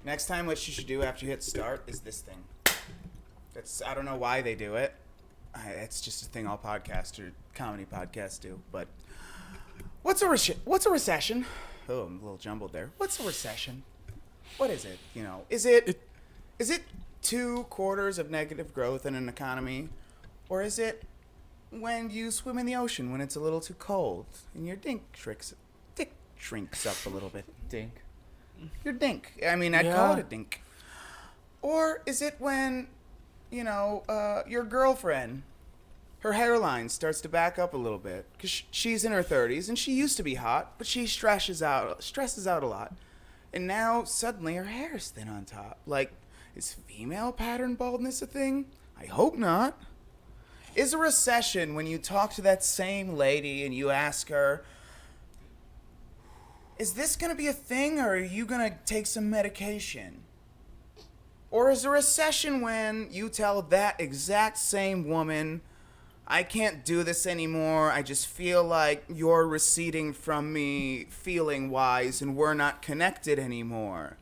Next time, what you should do after you hit start is this thing. I don't know why they do it. It's just a thing all comedy podcasts do. But what's a recession? Oh, I'm a little jumbled there. What's a recession? What is it? Is it 2 quarters of negative growth in an economy, or is it when you swim in the ocean when it's a little too cold and your dick shrinks up a little bit? Dink. Your dink. I mean, I'd call it a dink. Or is it when, your girlfriend, her hairline starts to back up a little bit because she's in her 30s and she used to be hot, but she stresses out a lot. And now suddenly her hair is thin on top. Like, is female pattern baldness a thing? I hope not. Is a recession when you talk to that same lady and you ask her, is this going to be a thing, or are you going to take some medication? Or is a recession when you tell that exact same woman, I can't do this anymore, I just feel like you're receding from me feeling-wise and we're not connected anymore?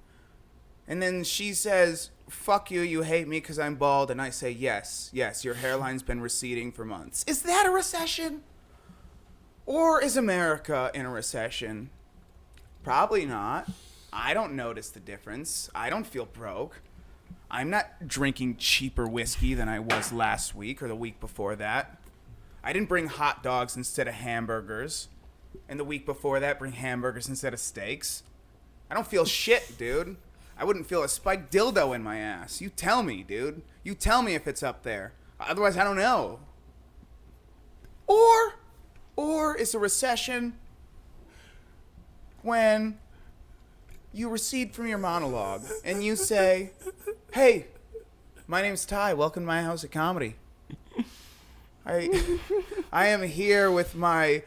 And then she says, fuck you, you hate me because I'm bald, and I say, yes, your hairline's been receding for months. Is that a recession? Or is America in a recession? Probably not. I don't notice the difference. I don't feel broke. I'm not drinking cheaper whiskey than I was last week or the week before that. I didn't bring hot dogs instead of hamburgers. And the week before that, bring hamburgers instead of steaks. I don't feel shit, dude. I wouldn't feel a spiked dildo in my ass. You tell me, dude. You tell me if it's up there. Otherwise, I don't know. Or is a recession when you recede from your monologue and you say, hey, my name's Ty. Welcome to my house of comedy. I am here with my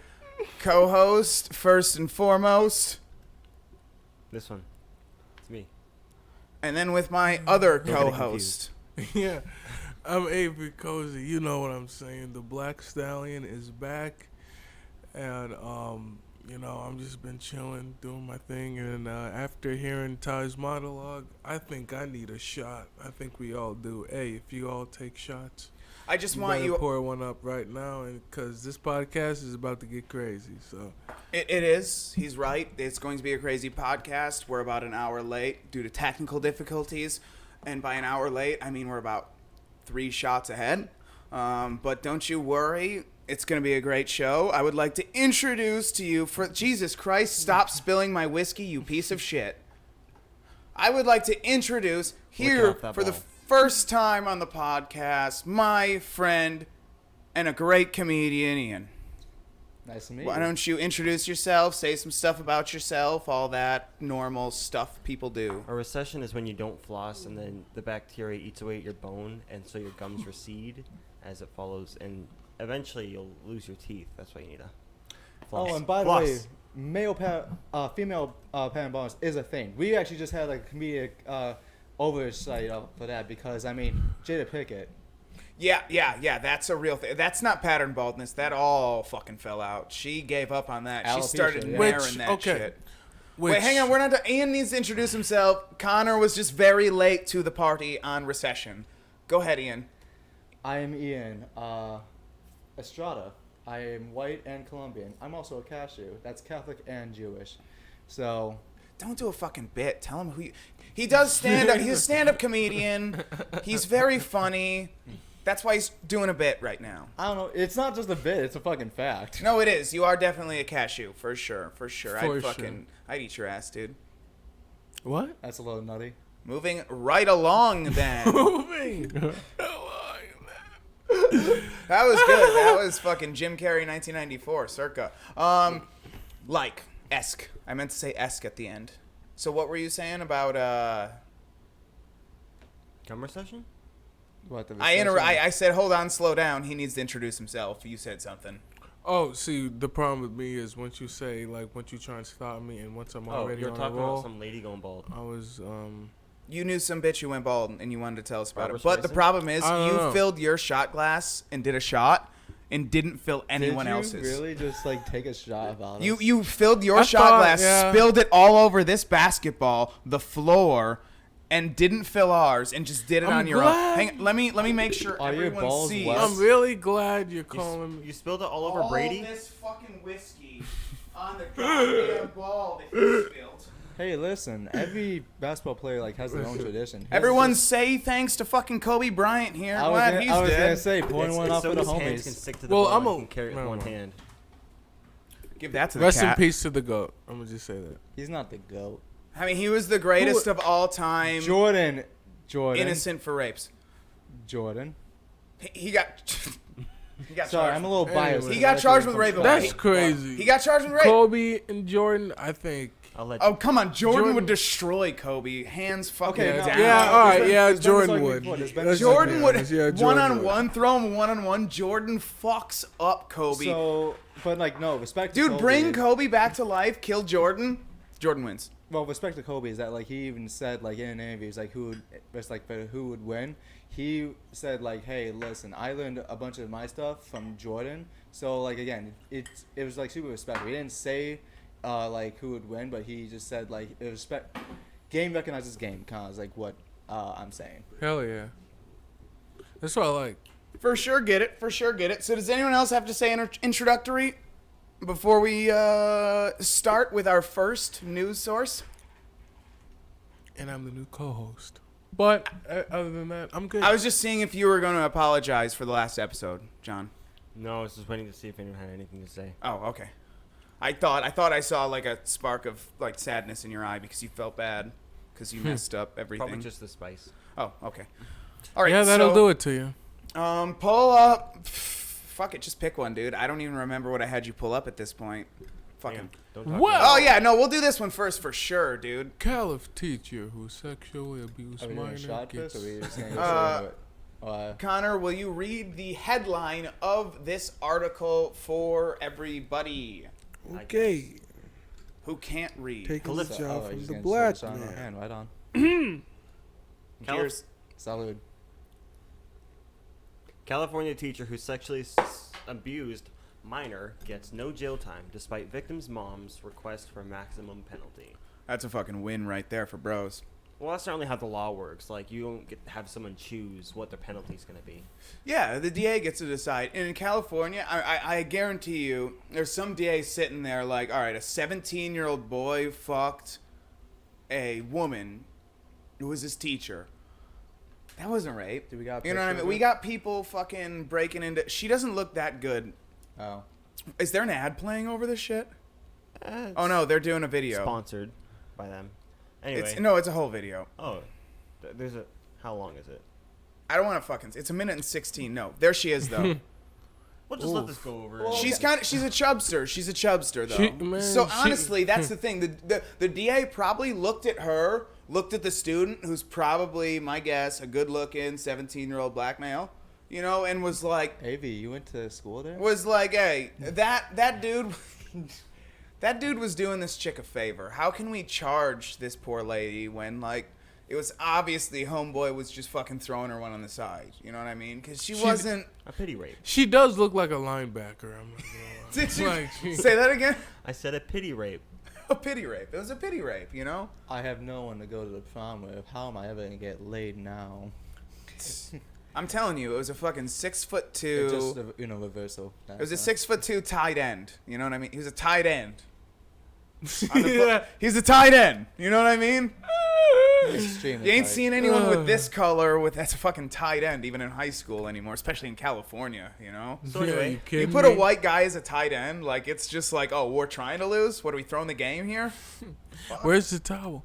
co-host, first and foremost. This one. It's me. And then with my other co-host. Yeah. I'm Avery Cozy. You know what I'm saying. The Black Stallion is back. And, I'm just been chilling, doing my thing. And after hearing Ty's monologue, I think I need a shot. I think we all do. Hey, if you all take shots, I just want you pour one up right now, and because this podcast is about to get crazy. So it is. He's right. It's going to be a crazy podcast. We're about an hour late due to technical difficulties, and by an hour late, I mean we're about 3 shots ahead. But don't you worry. It's going to be a great show. I would like to introduce to you, for Jesus Christ, stop spilling my whiskey, you piece of shit. I would like to introduce here for the first time on the podcast, my friend and a great comedian, Ian. Nice to meet you. Why don't you introduce yourself, say some stuff about yourself, all that normal stuff people do. A recession is when you don't floss and then the bacteria eats away at your bone, and so your gums recede as it follows, and eventually you'll lose your teeth. That's why you need a floss. Oh, and by the way, female pattern baldness is a thing. We actually just had like a comedic oversight for that because, Jada Pinkett. Yeah, that's a real thing. That's not pattern baldness. That all fucking fell out. She gave up on that. She started wearing that shit. Wait, hang on. We're not done. Ian needs to introduce himself. Connor was just very late to the party on recession. Go ahead, Ian. I am Ian Estrada. I am white and Colombian. I'm also a cashew. That's Catholic and Jewish. So don't do a fucking bit. Tell him who he does stand up. He's a stand-up comedian. He's very funny. That's why he's doing a bit right now. I don't know. It's not just a bit. It's a fucking fact. No, it is. You are definitely a cashew. For sure. I'd eat your ass, dude. What? That's a little nutty. Moving right along, then. Moving along, then. That was good. That was fucking Jim Carrey 1994, circa. Esque. I meant to say esque at the end. So what were you saying about, Gum recession? What, the I said, hold on, slow down. He needs to introduce himself. You said something. Oh, see, the problem with me is once you say, once you try and stop me and once I'm already on a roll. You're talking about some lady going bald. I was, You knew some bitch who went bald and you wanted to tell us about Barbara it. But Streisand? the problem is you filled your shot glass and did a shot and didn't fill anyone else's. Did you really just, take a shot about You filled your shot glass, spilled it all over this basketball, the floor, and didn't fill ours and just did it I'm on your glad. own. Let me make sure Are your everyone balls sees. wet? I'm really glad you're calling me. You spilled it all over Brady. All this fucking whiskey on the goddamn ball that he spilled. Hey, listen. Every basketball player like has their own tradition. Everyone say thanks to fucking Kobe Bryant here. I was Glad gonna, he's I was gonna dead. say, pouring one It's off so for the his hands can homies. stick to the Well, ball. I'm and a- can carry it with no. one hand. Give that to the Rest in cat. peace to the GOAT. I'm gonna just say that. He's not the GOAT. I mean, he was the greatest of all time. Jordan. Innocent for rapes. Jordan. He got. He got Sorry, charged. I'm a little Anyway. biased. He got charged with rape. That's crazy. He got charged with rape. Kobe and Jordan, I think. I'll let Oh, come on. Jordan Jordan- would destroy Kobe. Hands fucking Okay, down. now- Yeah, all right, yeah, There's been Jordan this would. argument before. There's been Let's this Jordan be would honest. Yeah, Jordan one on would. one, throw him one on one. Jordan fucks up Kobe. So, but like, no, respect to Dude, Kobe. bring Kobe back to life, kill Jordan. Jordan wins. Well, respect to Kobe is that like he even said like in an interview, it's like who would, it's like for who would win. He said like, hey, listen, I learned a bunch of my stuff from Jordan. So like again, it was like super respectful. He didn't say like who would win, but he just said like it was respect. Game recognizes game, kind of is like what I'm saying. Hell yeah. That's what I like. For sure, get it. For sure, get it. So, does anyone else have to say introductory before we start with our first news source? And I'm the new co-host. But other than that, I'm good. I was just seeing if you were going to apologize for the last episode, John. No, I was just waiting to see if anyone had anything to say. Oh, okay. I thought I saw like a spark of like sadness in your eye because you felt bad because you messed up everything. Probably just the spice. Oh, okay. All right. yeah, that'll so, do it to you. Pull up. Fuck it, just pick one, dude. I don't even remember what I had you pull up at this point. Fucking. Damn, don't talk What? about Oh yeah, no, we'll do this one first for sure, dude. Caliph teacher who sexually abused Are we doing a minor shot gets... this, or are we just gonna go Uh, straight into it? Connor, will you read the headline of this article for everybody Okay. who can't read? Taking the So- job oh, from he's the gonna black slow this down. man. Hand, right on. Cheers. Salud. California teacher who sexually abused minor gets no jail time despite victim's mom's request for maximum penalty. That's a fucking win right there for bros. Well, that's certainly how the law works. Like, you don't get to have someone choose what their penalty's going to be. Yeah, the DA gets to decide. And in California, I guarantee you, there's some DA sitting there like, all right, a 17-year-old boy fucked a woman who was his teacher. That wasn't rape. Do we got? You know what I pictures mean? of We it? got people fucking breaking into... She doesn't look that good. Oh. Is there an ad playing over this shit? It's Oh, no, they're doing a video. Sponsored by them. Anyway. It's a whole video. Oh, there's a... How long is it? I don't want to fucking... It's 1:16. No, there she is, though. We'll just let this go over. She's a chubster. She's a chubster, though. So honestly, that's the thing. The DA probably looked at her, looked at the student, who's probably, my guess, a good-looking 17-year-old black male, you know, and was like, Av, you went to school there? hey, that dude, that dude was doing this chick a favor. How can we charge this poor lady when, like, it was obviously homeboy was just fucking throwing her one on the side. You know what I mean? Because she wasn't. A pity rape. She does look like a linebacker. I'm not gonna lie. Did you Like, say that again? I said a pity rape. A pity rape. It was a pity rape, you know? I have no one to go to the prom with. How am I ever gonna get laid now? I'm telling you, it was a fucking 6'2". It's just a, reversal. It was a 6'2" tight end. You know what I mean? He was a tight end. He's a tight end. You know what I mean? Extremely You ain't tight. seen anyone with this color that's a fucking tight end, even in high school anymore, especially in California, you know? So yeah, anyway, you You kidding put a me? white guy as a tight end, like, it's just like, oh, we're trying to lose? What, are we throwing the game here? Where's the towel?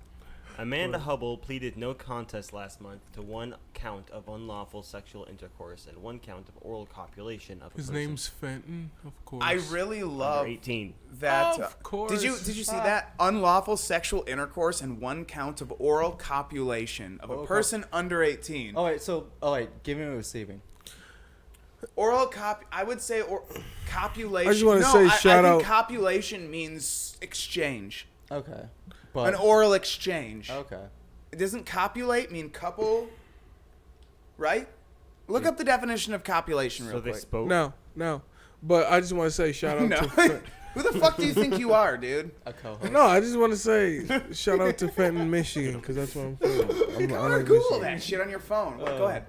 Amanda Hubble pleaded no contest last month to 1 count of unlawful sexual intercourse and 1 count of oral copulation of a His person name's Fenton, of course. I really love under 18. that. Of course. Did you see that? Unlawful sexual intercourse and 1 count of oral copulation of a Oral person under 18. Oh wait, giving and receiving. I would say copulation. I just wanna no, say I shout think out- copulation means exchange. Okay. An But oral exchange. okay. Doesn't copulate mean couple? Right? Look up the definition of copulation real So they quick. spoke. No. But I just want to say shout out No. to Who the fuck do you think you are, dude? A co-host. No, I just want to say shout out to Fenton, Michigan, because that's where I'm from. I like Google that shit on your phone. Go ahead.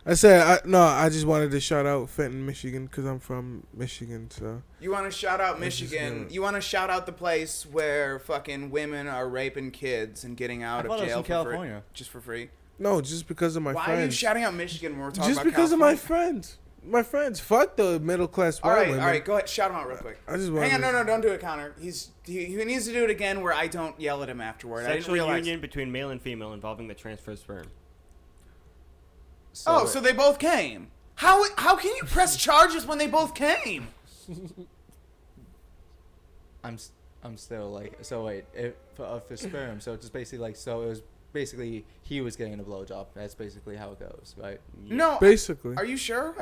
I said, I just wanted to shout out Fenton, Michigan, because I'm from Michigan, so. You want to shout out Michigan. You want to shout out the place where fucking women are raping kids and getting out of jail for California. Just for free. No, just because of my friends. Why are you shouting out Michigan when we're talking just about because California? of my friends. My friends. Fuck the middle class white women. All right, go ahead. Shout him out real quick. I just Hang on, no, don't do it, Connor. He needs to do it again where I don't yell at him afterward. Sexual union between male and female involving the transfer of sperm. So they both came. How can you press charges when they both came? I'm still like, so wait, for sperm, so it's just basically like, so it was basically he was getting a blowjob. That's basically how it goes, right? No, basically. Are you sure?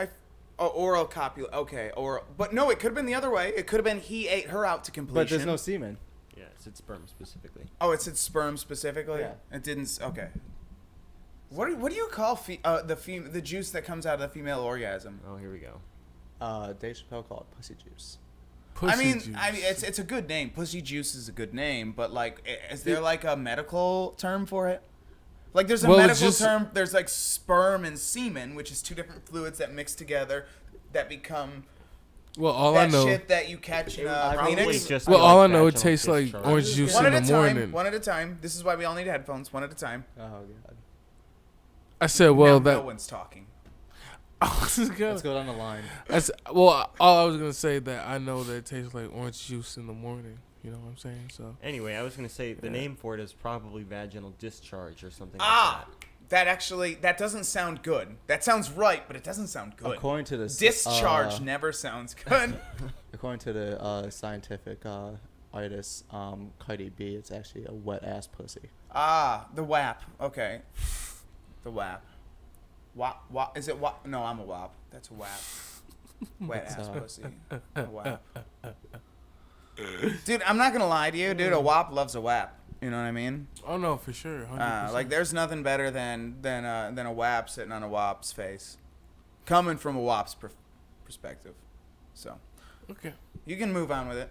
Oral copulation. Okay, oral. But no, it could have been the other way. It could have been he ate her out to completion. But there's no semen. Yeah, it's sperm specifically. Oh, it said sperm specifically. Yeah. It didn't. Okay. What do you call the juice that comes out of the female orgasm? Oh, here we go. Dave Chappelle called it pussy juice. I mean, it's a good name. Pussy juice is a good name, but like, is there like a medical term for it? Like, there's a medical term. There's like sperm and semen, which is two different fluids that mix together that become. Well, all that I know. shit that you catch in Kleenex. Well, all I know, it tastes like orange juice in the morning. One at a time. This is why we all need headphones. One at a time. Oh god. I said, well, now no one's talking. Let's go down the line. Well, all I was gonna say that I know that it tastes like orange juice in the morning. You know what I'm saying? So anyway, I was gonna say the name for it is probably vaginal discharge or something like that. That doesn't sound good. That sounds right, but it doesn't sound good. According to the discharge never sounds good. According to the scientific artist Cardi B, it's actually a wet ass pussy. The WAP. Okay, the WAP. WAP. Is it WAP? No, I'm a WAP. That's a WAP. Wet ass pussy. A WAP. Dude, I'm not gonna lie to you, dude. A WAP loves a WAP. You know what I mean? Oh no, for sure. 100%. Like, there's nothing better than a WAP sitting on a WAP's face, coming from a WAP's perspective. So, okay, you can move on with it.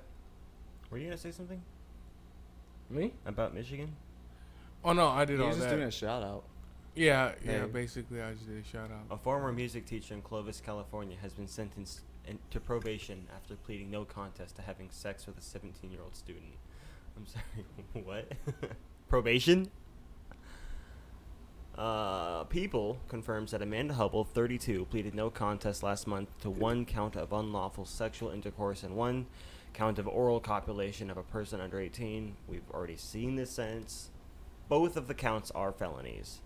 Were you gonna say something? Me? About Michigan? Oh no, I did all that. You're just doing a shout out. Yeah. Basically, I just did a shout out. A former music teacher in Clovis, California, has been sentenced to probation after pleading no contest to having sex with a 17-year-old student. I'm sorry, what? Probation? People confirms that Amanda Hubble, 32, pleaded no contest last month to one count of unlawful sexual intercourse and one count of oral copulation of a person under 18. We've already seen this sentence. Both of the counts are felonies.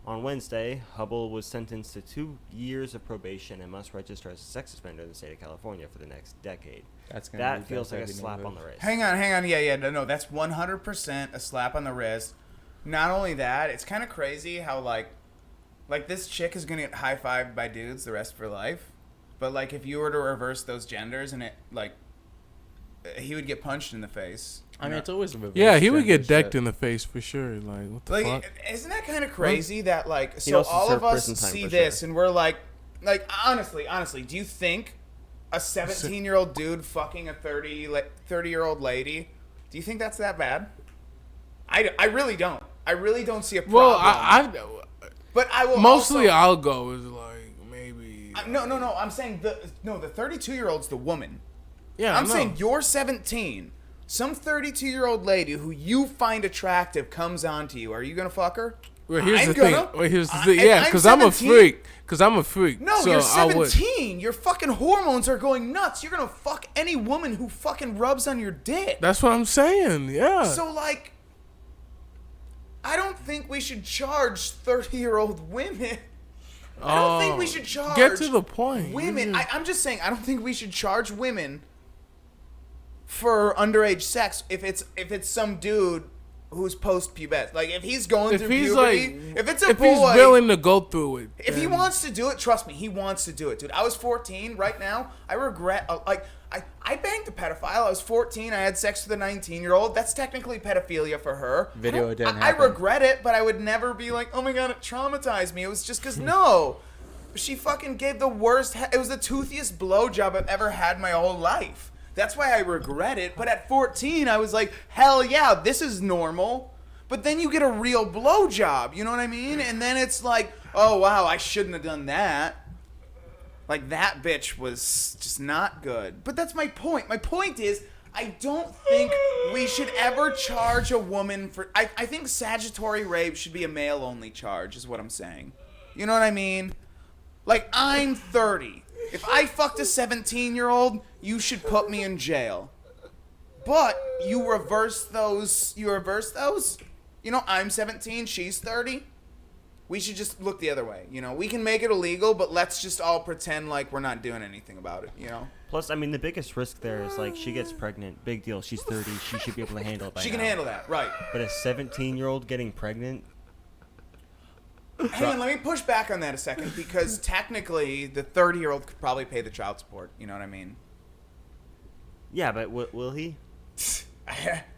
On Wednesday, Hubble was sentenced to 2 years of probation and must register as a sex offender in the state of California for the next decade. That feels like a slap on the wrist. Hang on. Yeah. No, that's 100% a slap on the wrist. Not only that, it's kind of crazy how, like this chick is going to get high-fived by dudes the rest of her life. But, like, if you were to reverse those genders and he would get punched in the face. I mean, it's always a reverse. Yeah, he would get decked in the face for sure. Like, what the fuck? Isn't that kind of crazy that, like, so all of us see this and we're like, honestly, do you think a 17-year-old dude fucking a 30-year-old lady, do you think that's that bad? I really don't. I really don't see a problem. But I will mostly I'll go is like maybe. No. I'm saying the 32-year-old's the woman. Yeah, I'm saying you're 17. Some 32-year-old lady who you find attractive comes on to you. Are you gonna fuck her? Well, here's the thing. Yeah, because I'm a freak. No, so you're 17. Your fucking hormones are going nuts. You're gonna fuck any woman who fucking rubs on your dick. That's what I'm saying. Yeah. So, like, I don't think we should charge 30-year-old women. I don't think we should charge. Get to the point. Women. I'm just saying. I don't think we should charge women for underage sex if it's some dude who's post-pubescent. Like, if he's going through puberty, if it's a boy, he's willing to go through it, if he wants to do it, trust me, he wants to do it, dude. I was 14. Right now, I regret. I banged a pedophile. I was 14. I had sex with a 19-year-old. That's technically pedophilia for her. Video didn't I regret it, but I would never be like, oh my god, it traumatized me. It was just because no, she fucking gave the worst. It was the toothiest blowjob I've ever had in my whole life. That's why I regret it. But at 14, I was like, hell yeah, this is normal. But then you get a real blowjob, you know what I mean? And then it's like, oh wow, I shouldn't have done that. Like, that bitch was just not good. But that's my point. My point is, I don't think we should ever charge a woman for... I think statutory rape should be a male-only charge, is what I'm saying. You know what I mean? Like, I'm 30. If I fucked a 17-year-old, you should put me in jail. But you reverse those... You know, I'm 17, she's 30. We should just look the other way, you know? We can make it illegal, but let's just all pretend like we're not doing anything about it, you know? Plus, I mean, the biggest risk there is, like, she gets pregnant. Big deal. She's 30. She should be able to handle it by She now. can handle that, right. But a 17-year-old getting pregnant? Hang on, let me push back on that a second, because technically, the 30-year-old could probably pay the child support, you know what I mean? Yeah, but will he?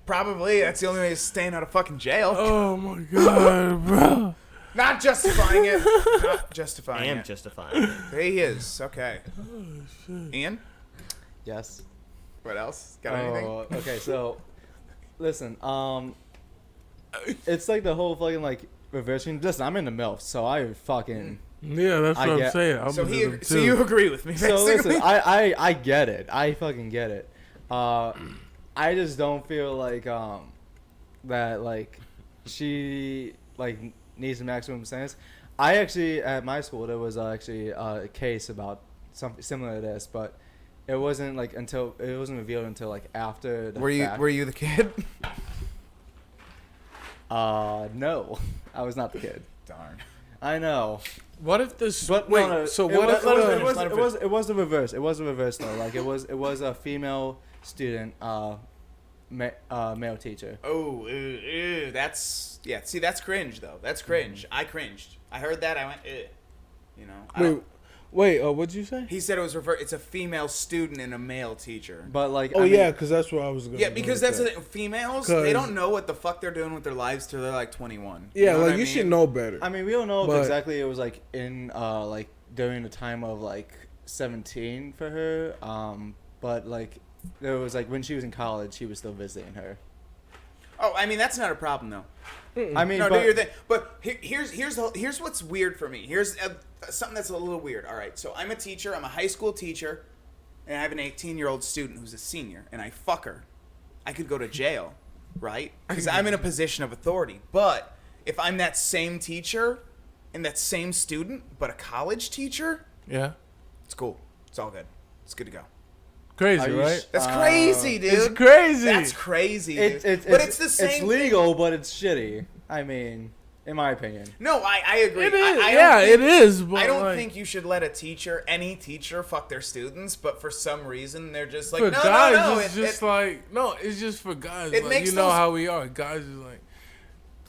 Probably. That's the only way he's staying out of fucking jail. Oh my god, bro. Not justifying it. Not justifying I am it. justifying it. There he is. Okay. Ian? Yes. What else? Got anything? Okay, so listen, it's like the whole fucking like reversing. Listen, I'm in the MILF, so I fucking Yeah, that's what I'm saying. I'm So into them so too. you agree with me, so basically? listen, I get it. I fucking get it. I just don't feel like that like she like needs the maximum sentence. I actually at my school there was actually a case about something similar to this, but it wasn't like until it wasn't revealed until like after the fact. Were you the kid? No, I was not the kid. Darn. I know. What if this? But wait, no, so it what was, if? it was the reverse. It was the reverse though. Like it was a female student, male teacher. Oh, that's yeah. See, that's cringe though. That's cringe. I cringed. I heard that. I went, you know. Wait. What'd you say? He said it was It's a female student and a male teacher. But like, Oh I mean, yeah, because that's what I was going. Yeah, because that's the thing. Females. They 'Cause- don't know what the fuck they're doing with their lives till they're like 21. Yeah, know what like I you mean? should know better. I mean, we don't know if But- exactly it was like in like during the time of like 17 for her. But like there was like when she was in college, he was still visiting her. Oh, I mean that's not a problem though. I mean, No, but, do your thing. But here's what's weird for me. Here's something that's a little weird. All right, so I'm a teacher. I'm a high school teacher, and I have an 18-year-old student who's a senior, and I fuck her. I could go to jail, right? Because I'm in a position of authority. But if I'm that same teacher and that same student, but a college teacher, Yeah, it's cool. It's all good. It's good to go. crazy, Are you right? That's crazy, dude. It's crazy. That's crazy, dude. it's but it's the same. It's legal, but it's shitty. I mean, in my opinion. No, I agree. It is. I don't Yeah, think- it is. But I don't like, think you should let any teacher fuck their students, but for some reason they're just like, for no, guys, no, no. it's just like no, it's just for guys. It Like, makes you know those- how we are. Guys is like,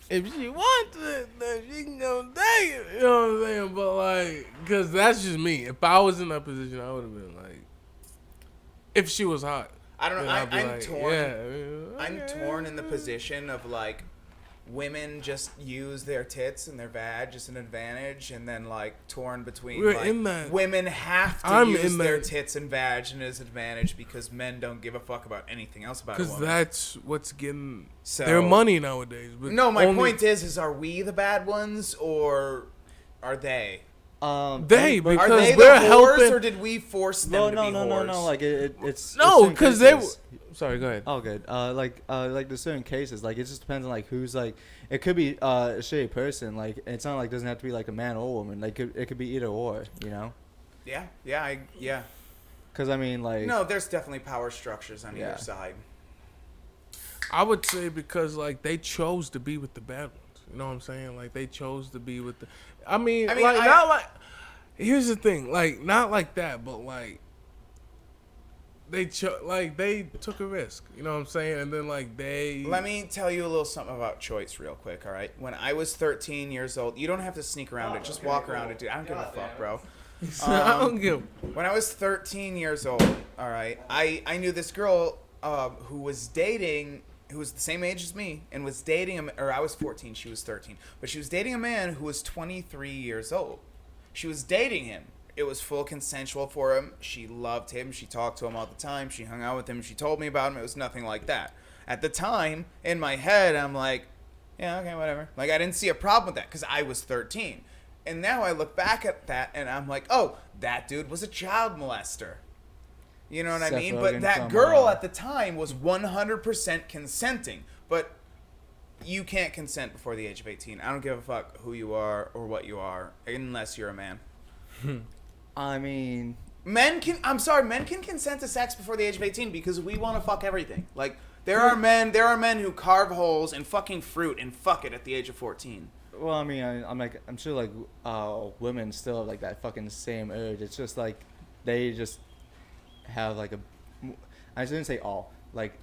if she wants it, then she can go take it. You know what I'm saying? But like, cause that's just me. If I was in that position, I would have been like, if she was hot. I don't know. then I'd be I'm like, torn. Yeah, I'm torn in the position of like women just use their tits and their vag as an advantage, and then like torn between We're like in that. women have to I'm use in their that. tits and vag as an advantage because men don't give a fuck about anything else about a Because woman. that's what's getting So- their money nowadays. But No, my only- point is are we the bad ones or are they? They, but- Are because they the we're whores helping. or did we force them No, to no, be no, whores? no. Like it's No, certain because they. cases. Sorry, go ahead. Oh, good. Like there's certain cases. Like it just depends on like who's like. It could be a shitty person. Like it's not like it doesn't have to be like a man or woman. Like it could be either or. You know. Yeah. Yeah. Because I mean like. No, there's definitely power structures on Yeah. either side. I would say because like they chose to be with the bad ones. You know what I'm saying? Like they chose to be with the. I mean not like. Here's the thing, like not like that, but like. They took a risk. You know what I'm saying? And then like they. Let me tell you a little something about choice real quick, all right? When I was 13 years old, you don't have to sneak around it. Just walk around it, dude. I don't give a fuck, bro. I don't give. When I was 13 years old, all right, I knew this girl who was dating, who was the same age as me, and was dating or I was 14, she was 13, but she was dating a man who was 23 years old. She was dating him, It was full consensual for him. She loved him. She talked to him all the time. She hung out with him. She told me about him. It was nothing like that. At the time, in my head, I'm like, yeah, okay, whatever. Like, I didn't see a problem with that because I was 13. And now I look back at that and I'm like, oh, that dude was a child molester. You know what I Seth mean? Rogen But that from, girl at the time was 100% consenting. But you can't consent before the age of 18. I don't give a fuck who you are or what you are, unless you're a man. I mean, Men can consent to sex before the age of 18 because we want to fuck everything. Like, there are men who carve holes in fucking fruit and fuck it at the age of 14. well, I mean, I'm sure like women still have like that fucking same urge. It's just like they just have like I shouldn't say all, like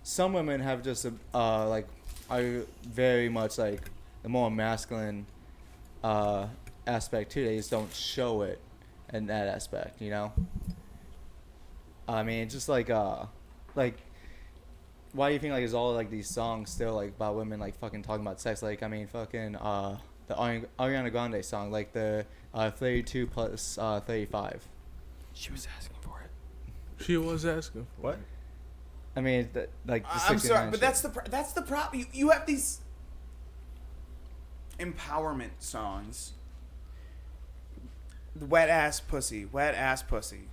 some women have just like are very much like the more masculine aspect too. They just don't show it in that aspect, you know. I mean, it's just like why do you think like there's all like these songs still like about women like fucking talking about sex? Like, I mean, fucking the Ariana Grande song, like the 32 plus 35. She was asking for it. She was asking for What? it. I mean, like the I'm sorry, 69 but shit. that's the problem. You have these empowerment songs. Wet ass pussy, wet ass pussy.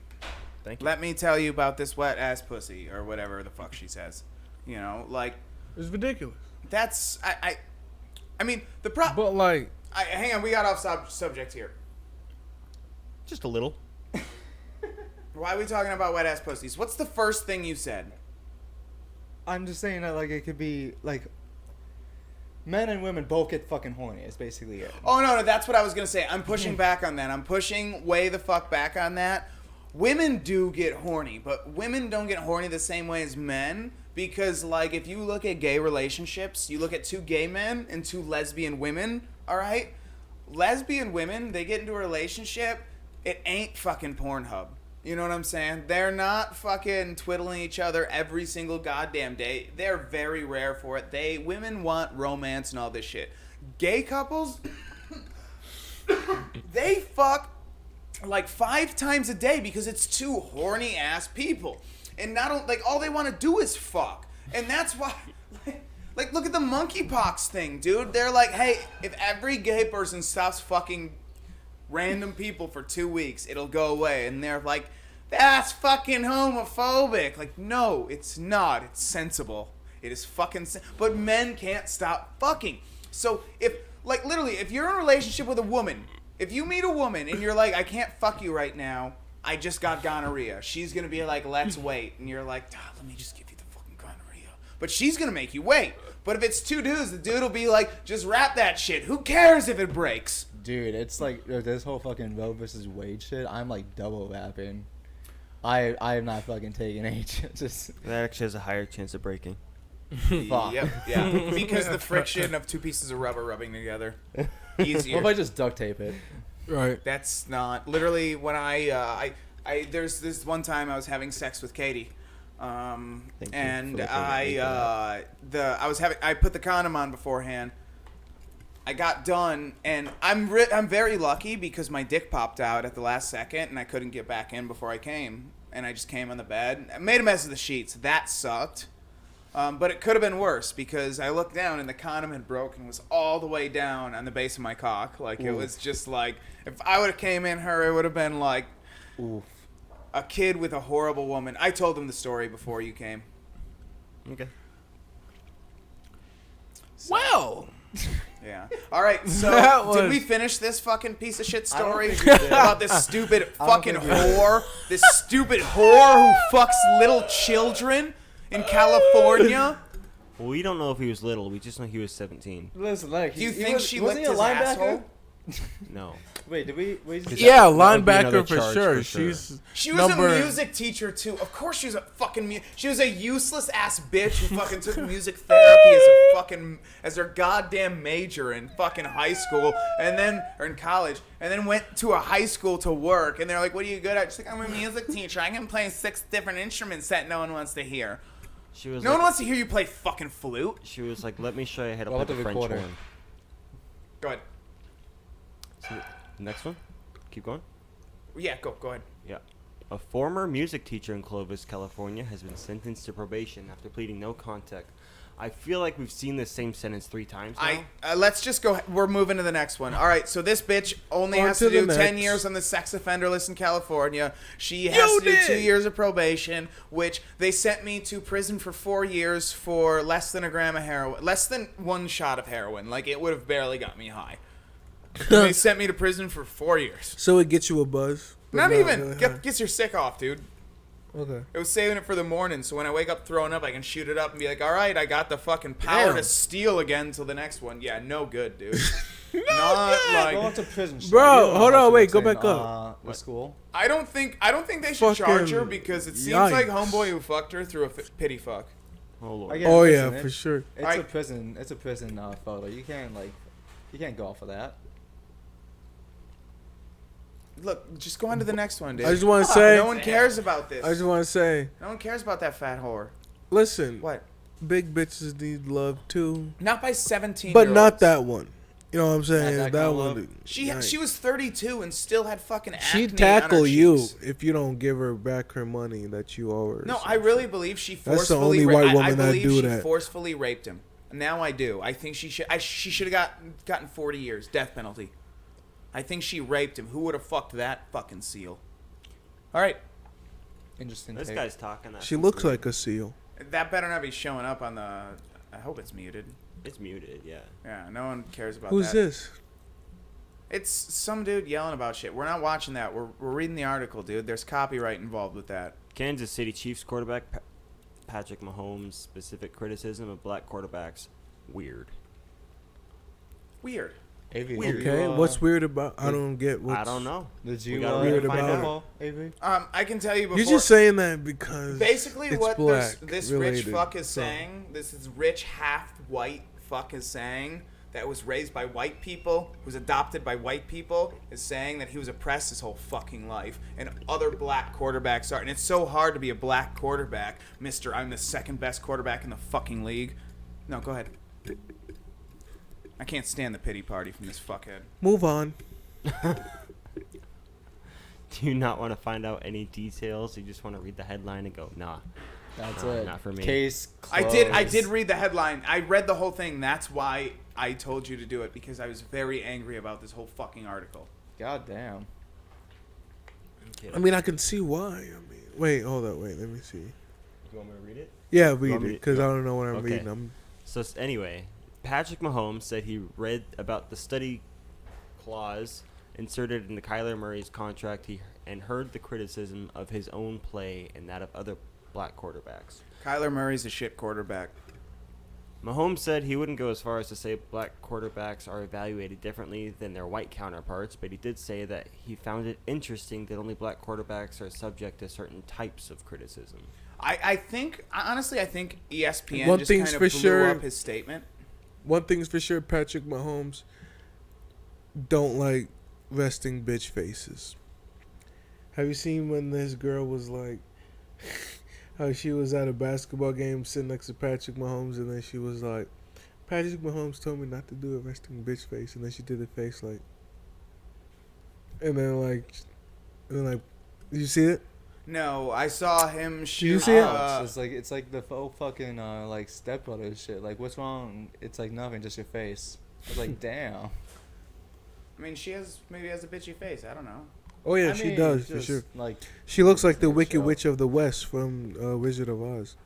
Thank you. Let me tell you about this wet ass pussy, or whatever the fuck she says. You know, like, It's ridiculous. that's I mean the problem. But like, Hang on, we got off subject here. Just a little. Why are we talking about wet ass pussies? What's the first thing you said? I'm just saying that like it could be like men and women both get fucking horny. Is basically it. Oh no, that's what I was gonna say. I'm pushing back on that. I'm pushing way the fuck back on that. Women do get horny, but women don't get horny the same way as men. Because, like, if you look at gay relationships, you look at two gay men and two lesbian women, all right? Lesbian women, they get into a relationship, it ain't fucking Pornhub. You know what I'm saying? They're not fucking twiddling each other every single goddamn day. They're very rare for it. Women want romance and all this shit. Gay couples, they fuck like 5 times a day because it's two horny ass people. And all they want to do is fuck. And that's why, like, look at the monkeypox thing, dude. They're like, hey, if every gay person stops fucking random people for 2 weeks, it'll go away. And they're like, that's fucking homophobic. Like, no, it's not. It's sensible. It is fucking but men can't stop fucking. So if, like, literally, if you're in a relationship with a woman, if you meet a woman and you're like, I can't fuck you right now, I just got gonorrhea. She's going to be like, let's wait. And you're like, let me just give you the fucking gonorrhea. But she's going to make you wait. But if it's two dudes, the dude will be like, just wrap that shit. Who cares if it breaks? Dude, it's like this whole fucking Roe versus Wade shit. I'm like double rapping. I am not fucking taking any chances. That actually has a higher chance of breaking. Fuck. Yep, yeah. Because the friction of two pieces of rubber rubbing together. Easier. What if I just duct tape it? right. That's not literally when I there's this one time I was having sex with Katie, and I put the condom on beforehand. I got done, and I'm very lucky because my dick popped out at the last second, and I couldn't get back in before I came, and I just came on the bed. I made a mess of the sheets. That sucked. But it could have been worse because I looked down and the condom had broken and was all the way down on the base of my cock. Like, it was just like, if I would have came in her, it would have been like a kid with a horrible woman. I told them the story before you came. Okay. So, Well. yeah. All right, so That was- did we finish this fucking piece of shit story think we did. about this stupid fucking think we did. whore? This stupid whore who fucks little children in California? Well, we don't know if he was little. We just know he was 17. Listen, like, Do you think she licked his asshole? No. Wait, did we just Yeah, would be another linebacker for charge sure. for sure. She was number, a music teacher too. Of course, she was a fucking. She was a useless ass bitch who fucking took music therapy as her goddamn major in fucking high school, or in college, and then went to a high school to work. And they're like, "What are you good at?" She's like, "I'm a music teacher. I can play 6 different instruments that no one wants to hear. She was No like, one wants to hear you play fucking flute." She was like, let me show you how to Well, play the the French recorder. horn. Go ahead. So, next one? Keep going? Yeah, go ahead. Yeah. A former music teacher in Clovis, California, has been sentenced to probation after pleading no contact. I feel like we've seen this same sentence 3 times now. Let's just go. We're moving to the next one. All right, so this bitch only On has to to do the 10 next. years on the sex offender list in California. She has to do 2 years of probation, which they sent me to prison for 4 years for less than a gram of heroin, less than 1 shot of heroin. Like, it would have barely got me high. They sent me to prison for 4 years. So it gets you a buzz. but Not even. really high. Gets your sick off, dude. Okay. It was saving it for the morning, so when I wake up throwing up, I can shoot it up and be like, all right, I got the fucking power Damn. to steal again till the next one. Yeah, no good, dude. No Not good. like... Going to prison. Bro, You don't know hold how on, she wait, looks go in, back up. The school. I don't think they should charge her Fucking because it seems yikes. like homeboy who fucked her threw a pity fuck. Oh, Lord. Again, Oh listen, yeah, for sure. It's I- a prison. It's a prison photo. You can't go off of that. Look, just go on to the next one, dude. I just want to say. No one cares about this. I just want to say. No one cares about that fat whore. Listen, What? big bitches need love too, Not by 17. but not that one. You know what I'm saying? that That kind of one. love. dude, She yikes. was 32 and still had fucking acne She'd on tackle her you cheeks. if you don't give her back her money that you owe her. No, So- I really believe she That's forcefully. the only white I woman that believe do she that. forcefully raped him. Now I do. I think she should. She should have gotten 40 years, death penalty. I think she raped him. Who would have fucked that fucking seal? All right, Interesting. This take. guy's talking. She looks like a seal. that better not be showing up on the. I hope it's muted. It's muted, yeah. Yeah, no one cares about Who's that. this? It's some dude yelling about shit. We're not watching that. We're reading the article, dude. There's copyright involved with that. Kansas City Chiefs quarterback Patrick Mahomes' specific criticism of black quarterbacks. Weird. Weird. Avery, Weird. did you, Okay, what's weird about? I don't get. What's, I don't know. Did We you gotta read find about out, Avery? I can tell you before. You're just saying that because Basically, it's what black this related, rich fuck is so- saying, this is rich half-white fuck is saying, that was raised by white people, was adopted by white people, is saying that he was oppressed his whole fucking life, and other black quarterbacks are. And it's so hard to be a black quarterback, Mister. I'm the second best quarterback in the fucking league. No, go ahead. I can't stand the pity party from this fuckhead. Move on. Do you not want to find out any details? You just want to read the headline and go, nah. That's No, it. not for me. Case I closed. did read the headline. I read the whole thing. That's why I told you to do it, because I was very angry about this whole fucking article. God damn. I mean, I can see why. I mean, wait, hold on, wait. Let me see. You want me to read it? Yeah, read want me it to- because I don't know what I'm Okay. reading. So anyway, Patrick Mahomes said he read about the study clause inserted in the Kyler Murray's contract and heard the criticism of his own play and that of other black quarterbacks. Kyler Murray's a shit quarterback. Mahomes said he wouldn't go as far as to say black quarterbacks are evaluated differently than their white counterparts, but he did say that he found it interesting that only black quarterbacks are subject to certain types of criticism. I think ESPN One just thing's kind for of blew sure- up his statement. One thing's for sure: Patrick Mahomes don't like resting bitch faces. Have you seen when this girl was like, how she was at a basketball game sitting next to Patrick Mahomes, and then she was like, Patrick Mahomes told me not to do a resting bitch face, and then she did the face like, and then like, did you see it? No, I saw him shoot. you see it? It's like the whole fucking like stepbrother shit. Like, what's wrong? It's like nothing, just your face. I was like, damn. I mean, she maybe has a bitchy face. I don't know. Oh yeah, I she mean, does for just, sure. Like, She looks like the Good Wicked show. Witch of the West from Wizard of Oz.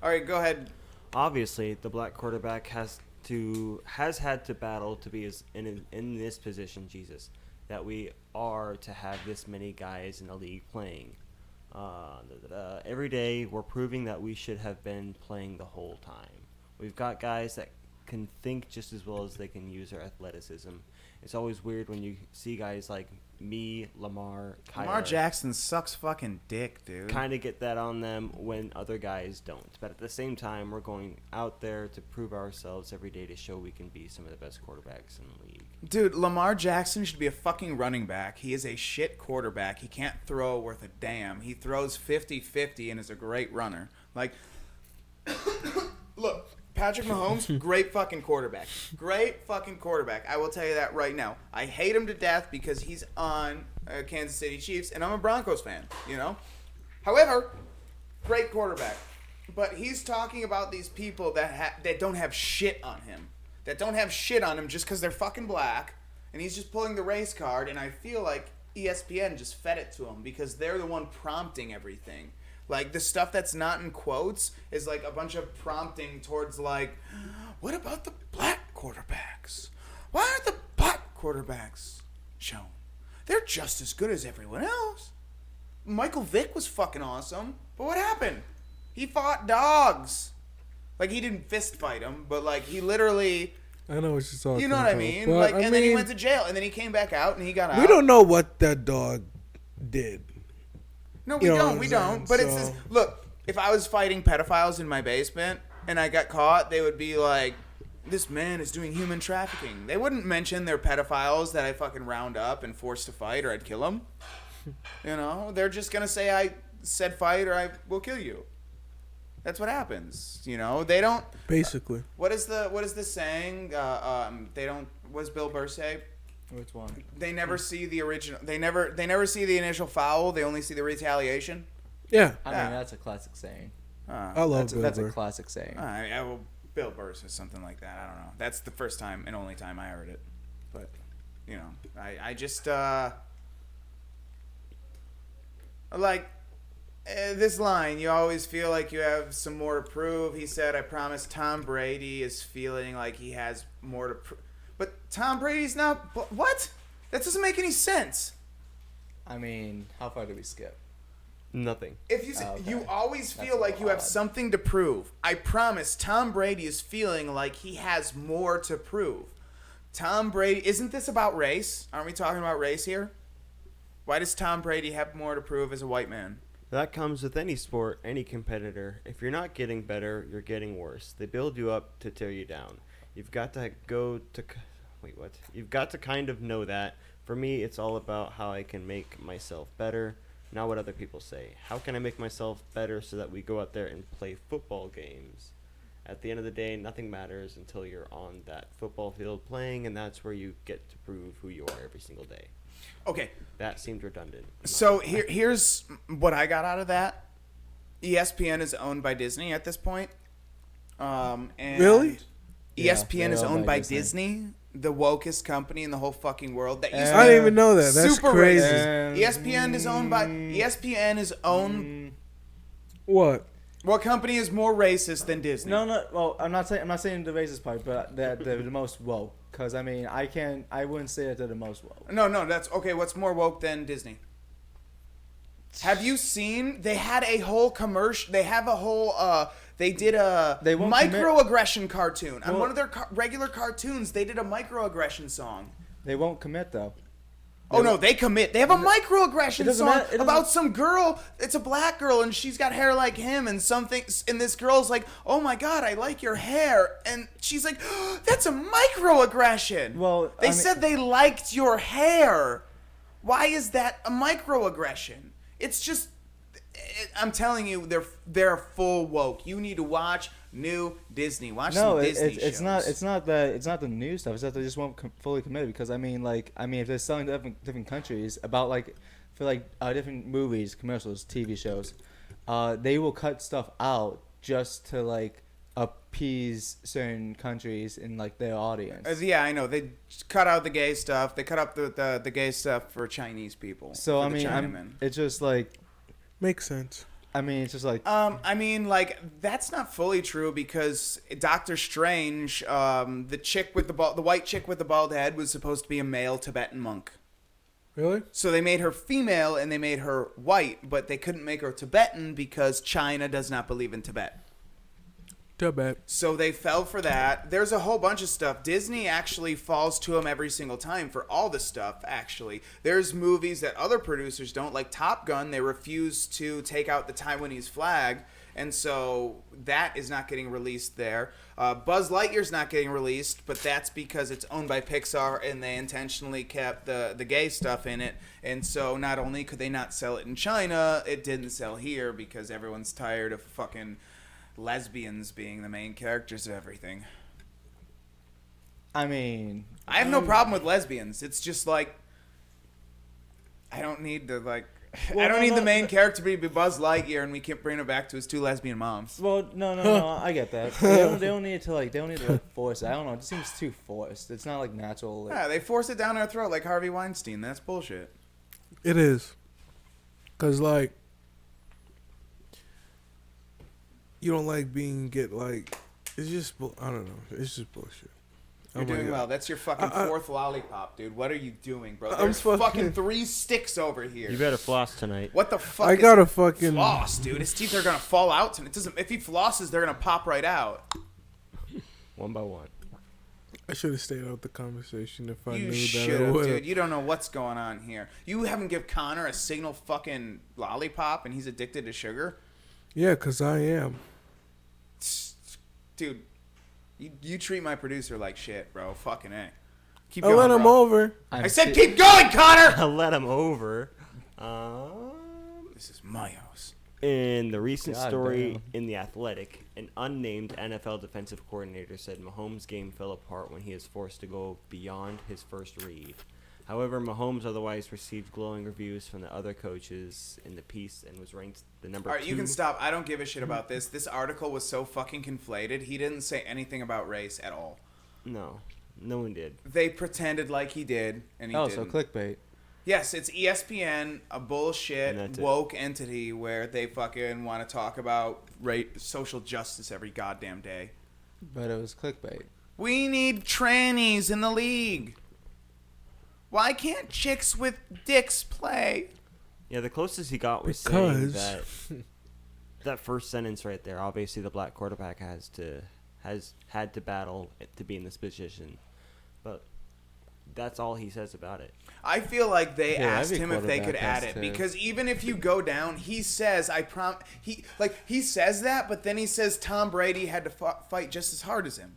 All right, go ahead. Obviously, the black quarterback has had to battle to be in this position, Jesus, that we are to have this many guys in the league playing. Every day, we're proving that we should have been playing the whole time. We've got guys that can think just as well as they can use their athleticism. It's always weird when you see guys like me, Lamar Jackson sucks fucking dick, dude. kind of get that on them when other guys don't. But at the same time, we're going out there to prove ourselves every day to show we can be some of the best quarterbacks in the league. Dude, Lamar Jackson should be a fucking running back. He is a shit quarterback. He can't throw worth a damn. He throws 50-50 and is a great runner. Like, look, Patrick Mahomes, great fucking quarterback. Great fucking quarterback. I will tell you that right now. I hate him to death because he's on Kansas City Chiefs, and I'm a Broncos fan, you know? However, great quarterback. But he's talking about these people that don't have shit on him. That don't have shit on him just because they're fucking black. And he's just pulling the race card, and I feel like ESPN just fed it to him because they're the one prompting everything. Like, the stuff that's not in quotes is like a bunch of prompting towards like, what about the black quarterbacks? Why aren't the black quarterbacks shown? They're just as good as everyone else. Michael Vick was fucking awesome, but what happened? He fought dogs. Like, he didn't fist fight him, but like he literally... I know what you're talking about. You know what I mean? But, Like, I and then he mean, went to jail, and then he came back out, and he got out. we don't know what that dog did. No, we You know don't. what We I'm don't. saying? But it's So- just, look, if I was fighting pedophiles in my basement and I got caught, they would be like, this man is doing human trafficking. They wouldn't mention they're pedophiles that I fucking round up and force to fight or I'd kill them. You know? They're just going to say I said fight or I will kill you. That's what happens. You know? They don't... Basically. What is the saying? They don't... What does Bill Burr say? Which one? They never see the original... They never see the initial foul. They only see the retaliation. Yeah. I Yeah. mean, that's a classic saying. I love Bill That's Burr. a classic saying. Well, Bill Burr says something like that. I don't know. That's the first time and only time I heard it. But, you know, I just, like, this line, you always feel like you have some more to prove. He said, I promise Tom Brady is feeling like he has more to prove. But Tom Brady's not, what? That doesn't make any sense. I mean, how far do we skip? Nothing. If you say, Okay. you always That's feel a like you have lot. something to prove. I promise Tom Brady is feeling like he has more to prove. Tom Brady, isn't this about race? Aren't we talking about race here? Why does Tom Brady have more to prove as a white man? That comes with any sport, any competitor. If you're not getting better, you're getting worse. They build you up to tear you down. You've got to You've got to kind of know that. For me, it's all about how I can make myself better, not what other people say. How can I make myself better so that we go out there and play football games? At the end of the day, nothing matters until you're on that football field playing, and that's where you get to prove who you are every single day. Okay, That seems redundant. so here's what I got out of that. ESPN is owned by Disney at this point. And Really? ESPN Yeah, is they're owned by Disney, the wokest company in the whole fucking world. That used to I be didn't even know that. That's super crazy. racist. ESPN is owned by ESPN is owned. What? What company is more racist than Disney? No. Well, I'm not saying the racist part, but they're the most woke. Because I mean, I wouldn't say that they're the most woke. No, that's okay. What's more woke than Disney? Have you seen? They had a whole commercial. They have a whole. They did a They won't microaggression cartoon. On Well- one of their regular cartoons, they did a microaggression song. They won't commit though. Oh no, they commit. They have a microaggression doesn't song matter- it about doesn't- some girl. It's a black girl and she's got hair like him and something. And this girl's like, "Oh my god, I like your hair." And she's like, "That's a microaggression." Well, they I mean- said they liked your hair. Why is that a microaggression? It's just, I'm telling you, they're full woke. You need to watch new Disney. Watch No, some Disney shows. it's not the new stuff. It's that they just won't fully commit because I mean if they're selling to different countries about for different movies, commercials, TV shows, they will cut stuff out just to appease certain countries in their audience. Yeah, I know. They cut out the gay stuff. They cut up the gay stuff for Chinese people. So for I the mean, Chinamen. it's just Makes sense. I mean, it's just I mean, that's not fully true because Doctor Strange, the chick with the white chick with the bald head was supposed to be a male Tibetan monk. Really? So they made her female and they made her white, but they couldn't make her Tibetan because China does not believe in Tibet. Too bad. So they fell for that. There's a whole bunch of stuff. Disney actually falls to them every single time for all the stuff, actually. There's movies that other producers don't, like Top Gun. They refuse to take out the Taiwanese flag, and so that is not getting released there. Buzz Lightyear's not getting released, but that's because it's owned by Pixar, and they intentionally kept the gay stuff in it. And so not only could they not sell it in China, it didn't sell here because everyone's tired of fucking lesbians being the main characters of everything. I mean, I have no problem with lesbians. It's just like I don't need to like. Well, I don't no, need no, the main no. character to be Buzz Lightyear, and we can't bring it back to his 2 lesbian moms. well, no, I get that. They don't need to like force it. I don't know. It just seems too forced. It's not like natural. Like, Yeah, they force it down our throat like Harvey Weinstein. That's bullshit. It is. Cause like, you don't like it's just I don't know. It's just bullshit. You're Oh my doing God. well. That's your fucking I- 4th lollipop, dude. What are you doing, bro? I'm There's fucking fucking- 3 sticks over here. You better floss tonight. What the fuck? I is gotta fucking floss, dude. His teeth are gonna fall out. It doesn't. If he flosses, they're gonna pop right out. One by one. I should have stayed out the conversation if I You knew that. should I have, would've. dude. You don't know what's going on here. You haven't give Connor a signal fucking lollipop, and he's addicted to sugar, Yeah, cause I am. dude. You treat my producer like shit, bro. Fucking A. Keep I going, let him bro. over. I said keep going, Connor. I let him over. This is my house. In the recent God story damn. in The Athletic, an unnamed NFL defensive coordinator said Mahomes' game fell apart when he is forced to go beyond his first read. However, Mahomes otherwise received glowing reviews from the other coaches in the piece and was ranked the number All right, 2. you can stop. I don't give a shit about this. This article was so fucking conflated. He didn't say anything about race at all. No, no one did. They pretended like he did, and he oh, didn't. so clickbait. Yes, it's ESPN, a And bullshit that's it. woke entity where they fucking want to talk about social justice every goddamn day. But it was clickbait. We need trannies in the league. Why can't chicks with dicks play? Yeah, the closest he got was saying Because that first sentence right there. Obviously, the black quarterback has had to battle to be in this position, but that's all he says about it. I feel like they Yeah, asked every him if they could quarterback add has it to. because even if you go down, he says he says that, but then he says Tom Brady had to fight just as hard as him.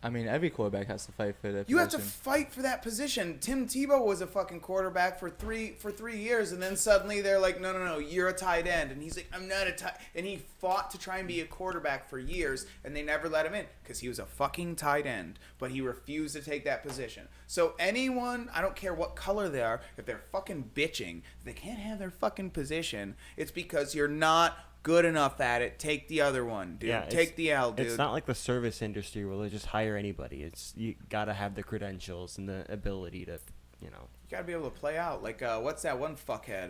I mean, every quarterback has to fight for that You have to position. fight for that position. Tim Tebow was a fucking quarterback for 3 years, and then suddenly they're like, no, you're a tight end, and he's like, I'm not a tight, and he fought to try and be a quarterback for years, and they never let him in because he was a fucking tight end, but he refused to take that position. So anyone, I don't care what color they are, if they're fucking bitching, they can't have their fucking position. It's because you're not good enough at it. Take the other one, dude. Yeah, Take the L, dude. It's not like the service industry where they just hire anybody. It's you gotta have the credentials and the ability to, You gotta be able to play out. Like, what's that one fuckhead?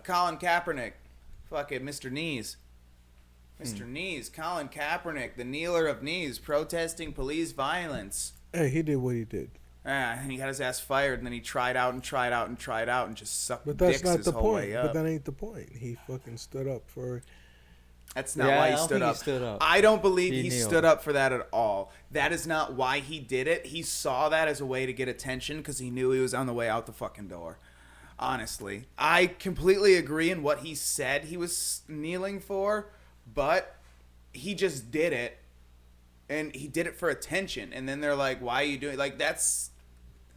Colin Kaepernick. Fucking Mr. Knees. Mr. Knees. Colin Kaepernick, the kneeler of knees, protesting police violence. hey, he did what he did. And he got his ass fired, and then he tried out and just sucked But that's dicks not his the whole point. way But up. that ain't the point. He fucking stood up for. That's not Yeah, why I he don't stood think he up. stood up. I don't believe He he kneeled. stood up for that at all. That is not why he did it. He saw that as a way to get attention because he knew he was on the way out the fucking door. Honestly, I completely agree in what he said he was kneeling for, but he just did it, and he did it for attention. And then they're like, "Why are you doing?" Like that's,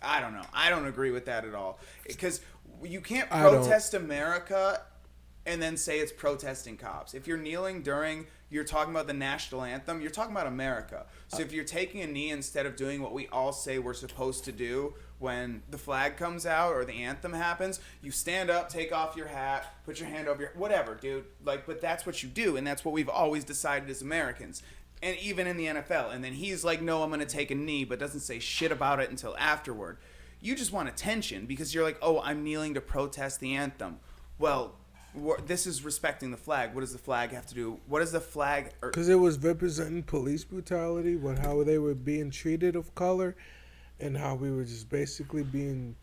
I don't know. I don't agree with that at all because you can't I don't. protest America and then say it's protesting cops. If you're kneeling you're talking about the national anthem, you're talking about America. So if you're taking a knee instead of doing what we all say we're supposed to do when the flag comes out or the anthem happens, you stand up, take off your hat, put your hand over your, whatever, dude. Like, but that's what you do, and that's what we've always decided as Americans. And even in the NFL. And then he's like, no, I'm going to take a knee, but doesn't say shit about it until afterward. You just want attention because you're like, oh, I'm kneeling to protest the anthem. Well, this is respecting the flag. What does the flag have to do? What does the flag... Because it was representing police brutality, with how they were being treated of color, and how we were just basically being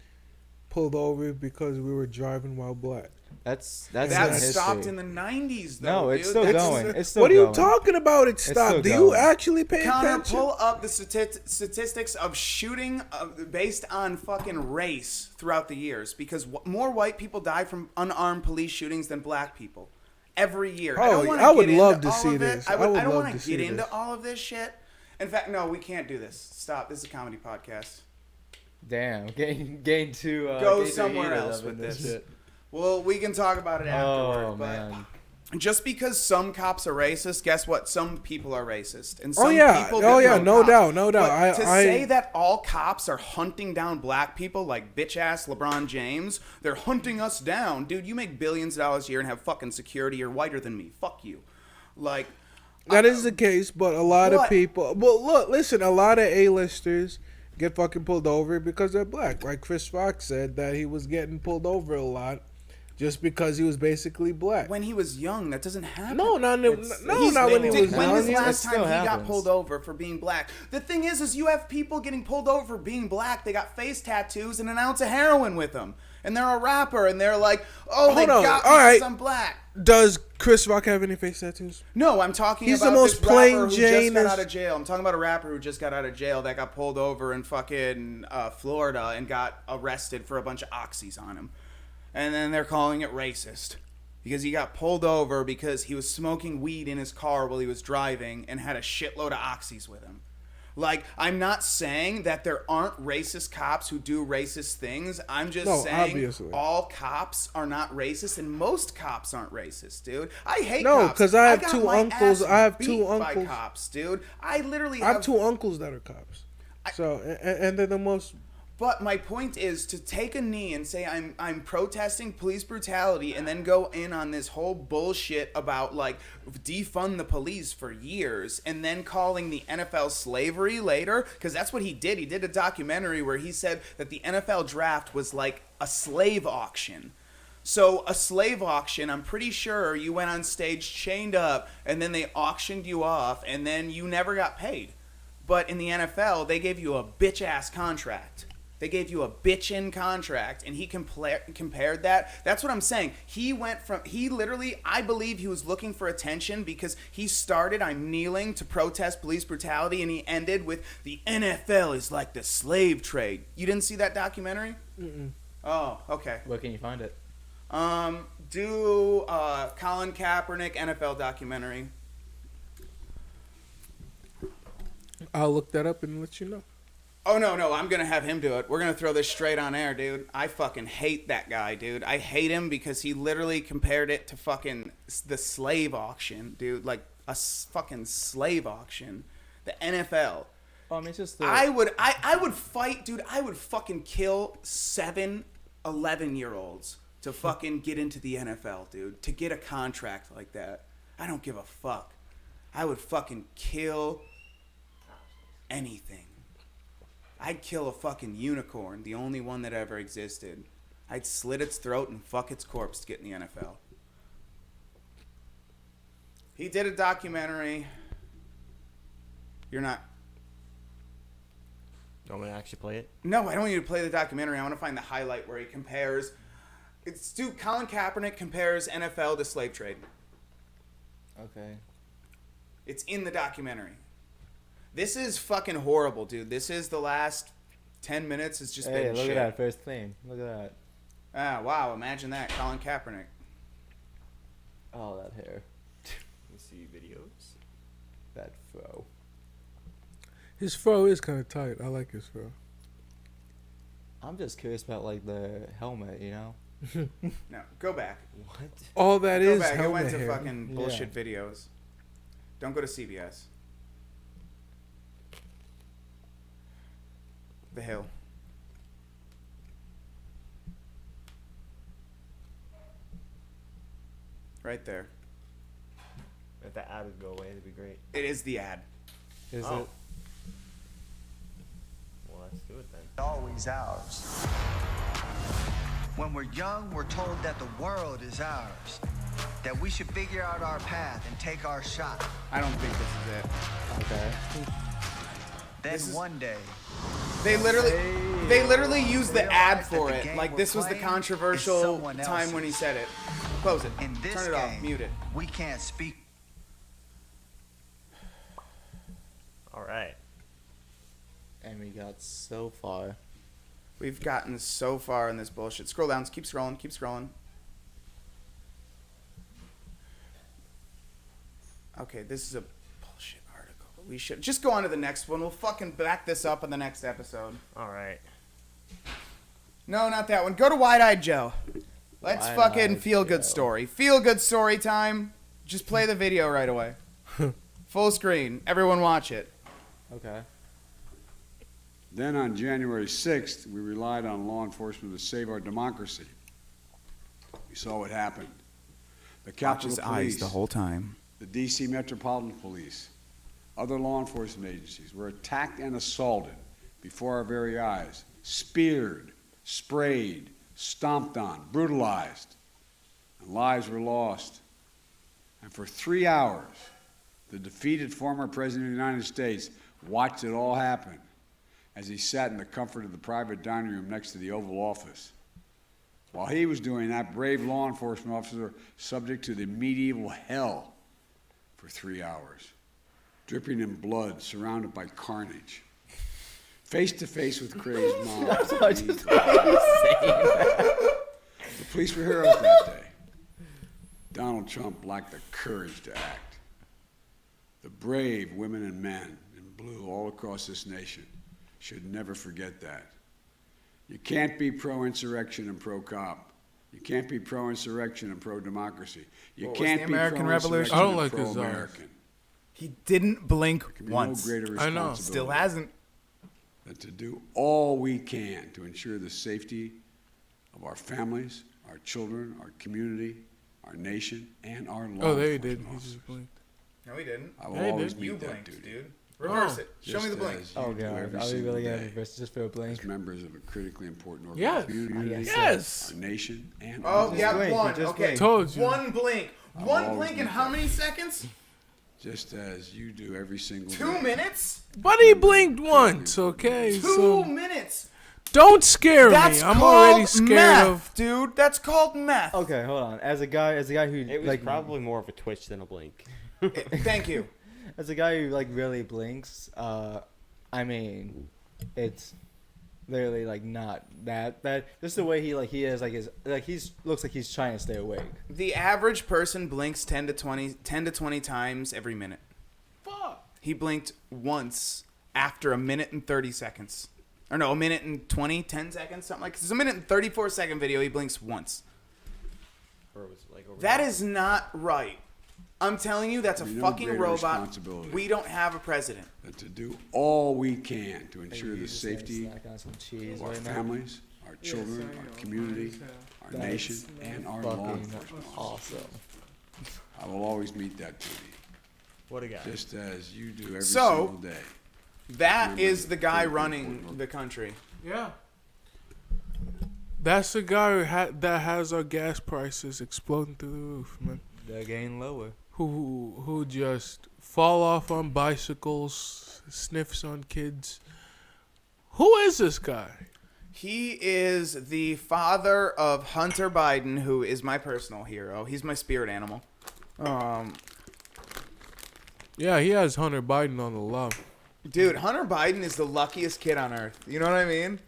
pulled over because we were driving while black. That's that history. stopped in the 90s, though, No, it's dude. still That's- going. It's still What are you going. talking about? It still stopped. Do you going. actually pay Connor, attention? pull up the statistics of shooting based on fucking race throughout the years, because more white people die from unarmed police shootings than black people every year. Oh, wanna I would get love into to all see of it. this. I I would don't love want to to see get into this. all of this shit. In fact, no, we can't do this. Stop. This is a comedy podcast. Damn, getting to Go getting to somewhere heated else up in with this. shit. Well, we can talk about it afterward. Oh but man, just because some cops are racist, guess what? Some people are racist, and Oh some yeah, people oh get yeah, no cops. doubt, no doubt. But to say that all cops are hunting down black people like bitch ass LeBron James, they're hunting us down, dude. You make billions of dollars a year and have fucking security. You're whiter than me. Fuck you. Like that is the case, but a lot of What? people. Well, look, listen, a lot of A-listers get fucking pulled over because they're black. Like Chris Fox said that he was getting pulled over a lot just because he was basically black. when he was young, that doesn't happen. No, not when he Dude, was when was the young. last It time still he got happens. pulled over for being black? The thing is you have people getting pulled over for being black. They got face tattoos and an ounce of heroin with them. And they're a rapper, and they're like, oh, they Hold on. got me All right. because I'm black. Does Chris Rock have any face tattoos? No, I'm talking He's about the most this rapper plain who just Jane got is- out of jail. I'm talking about a rapper who just got out of jail that got pulled over in fucking Florida and got arrested for a bunch of oxys on him. And then they're calling it racist. Because he got pulled over because he was smoking weed in his car while he was driving and had a shitload of oxys with him. Like, I'm not saying that there aren't racist cops who do racist things. I'm just No, saying obviously. all cops are not racist, and most cops aren't racist, dude. I hate No, cops. 'cause I have got two my uncles- ass I have beat two by uncles. cops, dude. I literally I have two uncles that are cops. So, and they're the most... But my point is to take a knee and say I'm protesting police brutality and then go in on this whole bullshit about like defund the police for years and then calling the NFL slavery later, because that's what he did. He did a documentary where he said that the NFL draft was like a slave auction. So a slave auction, I'm pretty sure you went on stage chained up and then they auctioned you off and then you never got paid. But in the NFL, they gave you a bitch ass contract. They gave you a bitchin' contract, and he compared that. That's what I'm saying. He literally, I believe he was looking for attention because he started, I'm kneeling to protest police brutality, and he ended with, the NFL is like the slave trade. You didn't see that documentary? Mm-mm. Oh, okay. Where can you find it? Do Colin Kaepernick NFL documentary. I'll look that up and let you know. Oh, no, I'm going to have him do it. We're going to throw this straight on air, dude. I fucking hate that guy, dude. I hate him because he literally compared it to fucking the slave auction, dude. Like, a fucking slave auction. The NFL. Oh, I mean, it's just I would fight, dude. I would fucking kill 7 11-year-olds to fucking get into the NFL, dude. To get a contract like that. I don't give a fuck. I would fucking kill anything. I'd kill a fucking unicorn, the only one that ever existed. I'd slit its throat and fuck its corpse to get in the NFL. He did a documentary. You're not... You want me to actually play it? No, I don't want you to play the documentary. I want to find the highlight where he compares... Colin Kaepernick compares NFL to slave trade. Okay. It's in the documentary. This is fucking horrible, dude. This is the last 10 minutes. It's just Hey, been look shit. at that first thing. Look at that. Ah, wow. Imagine that. Colin Kaepernick. Oh, that hair. Let me see videos. That fro. His fro is kind of tight. I like his fro. I'm just curious about like the helmet, you know? No, go back. What? All that Go is back. It helmet went to hair. fucking bullshit videos. Don't go to CBS. The Hill. Right there. If that ad would go away, it'd be great. It is the ad. Is Oh. it? Well, let's do it then. Always ours. When we're young, we're told that the world is ours, that we should figure out our path and take our shot. I don't think this is it. Okay. Then This is- one day, They literally used the Realize ad that for the it. game Like we're this was the playing is controversial someone time when he else's. said it. Close it. in this Turn it game, off. Mute it. we can't speak. All right. And we got so far. We've gotten so far in this bullshit. Scroll down. Keep scrolling. Keep scrolling. Okay, this is a bullshit article. We should just go on to the next one. We'll fucking back this up in the next episode. All right. No, not that one. Go to Wide-Eyed Joe. Let's Wide-Eyed fucking feel good Joe. story. Feel good story time. Just play the video right away. Full screen. Everyone watch it. Okay. Then on January 6th, we relied on law enforcement to save our democracy. We saw what happened. The Watch Capitol his eyes Police, the whole time. the D.C. Metropolitan Police, other law enforcement agencies were attacked and assaulted before our very eyes, speared, sprayed, stomped on, brutalized, and lives were lost. And for 3 hours, the defeated former President of the United States watched it all happen as he sat in the comfort of the private dining room next to the Oval Office. While he was doing that, brave law enforcement officers were subject to the medieval hell for 3 hours, dripping in blood, surrounded by carnage. Face to face with crazed mobs. The police were heroes that day. Donald Trump lacked the courage to act. The brave women and men in blue all across this nation should never forget that. You can't be pro-insurrection and pro-cop. You can't be pro-insurrection and pro-democracy. You What was can't the be American pro-insurrection Revolution? I don't and like his eyes. pro-American. He didn't blink There can be once. no greater I know. responsibility Still hasn't. than to do all we can to ensure the safety of our families, our children, our community, our nation, and our law Oh, there he enforcement did. He officers. just blinked. No, he didn't. I will Yeah, he always did. meet You that blinked, duty. dude. Reverse Oh. it. Show me the Just blink. as Oh you do god, every are we single really day gonna just for a blink? as members of a critically important Yes. community, Yes. our nation, and Oh, our yeah, blink, one. just Okay. blink. Told you. One blink. I'll One always blink in do how that. many seconds? just as you do every single 2 day. minutes? But he blinked once, okay? 2 So minutes. don't scare That's me. I'm called already scared meth, of. dude. That's called meth. Okay, hold on. As a guy who It was like probably more of a twitch than a blink. Thank you. as a guy who like really blinks, I mean, it's literally like not that bad. Just the way he is like he's looks like he's trying to stay awake. The average person blinks 10 to 20 times every minute. Fuck. He blinked once after a minute and 30 seconds. Or no, a minute and 10 seconds, something like. It's a minute and 34-second video. He blinks once. Or it was like over That is not right. I'm telling you, that's a We know fucking greater robot. responsibility. We don't have a president. But to do all we can to ensure Maybe the just, like, safety snack on some cheese of our right now. families, our children, our community, our That's nation, and our law Fucking enforcement officers. awesome. I will always meet that duty, What a guy. just as you do every So- single day. That Remember is the guy critically running important the country. Yeah. That's the guy that has our gas prices exploding through the roof, man. They're getting lower. Who just fall off on bicycles, sniffs on kids. Who is this guy? He is the father of Hunter Biden, who is my personal hero. He's my spirit animal. Yeah, he has Hunter Biden on the love. Dude, Hunter Biden is the luckiest kid on earth. You know what I mean?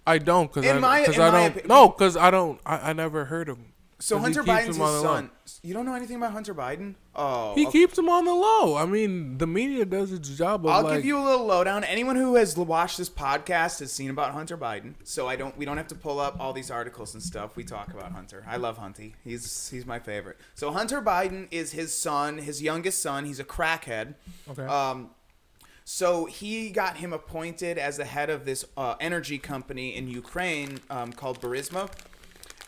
I don't, cause In my I opi- don't. No, cause I don't. I never heard of him. So 'Cause he Hunter keeps Biden's his him on the low. son. You don't know anything about Hunter Biden? Oh, He okay. keeps him on the low. I mean, the media does its job of I'll like. give you a little lowdown. Anyone who has watched this podcast has seen about Hunter Biden. So we don't have to pull up all these articles and stuff. We talk about Hunter. I love Hunty. He's my favorite. So Hunter Biden is his son, his youngest son. He's a crackhead. Okay. So he got him appointed as the head of this energy company in Ukraine called Burisma.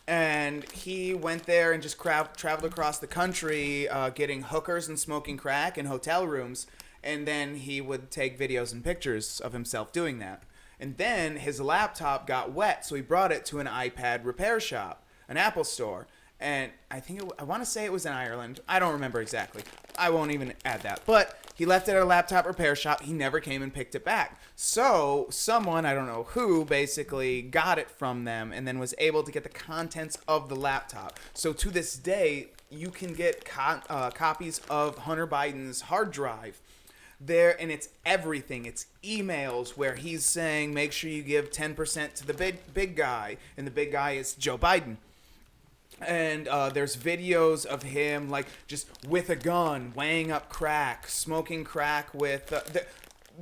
And he went there and just traveled across the country getting hookers and smoking crack in hotel rooms. And then he would take videos and pictures of himself doing that. And then his laptop got wet, so he brought it to an iPad repair shop, an Apple store. And I want to say it was in Ireland. I don't remember exactly. I won't even add that. But he left it at a laptop repair shop. He never came and picked it back. So someone, I don't know who, basically got it from them and then was able to get the contents of the laptop. So to this day, you can get copies of Hunter Biden's hard drive there, and it's everything. It's emails where he's saying, make sure you give 10% to the big guy. And the big guy is Joe Biden. And there's videos of him like just with a gun, weighing up crack, smoking crack with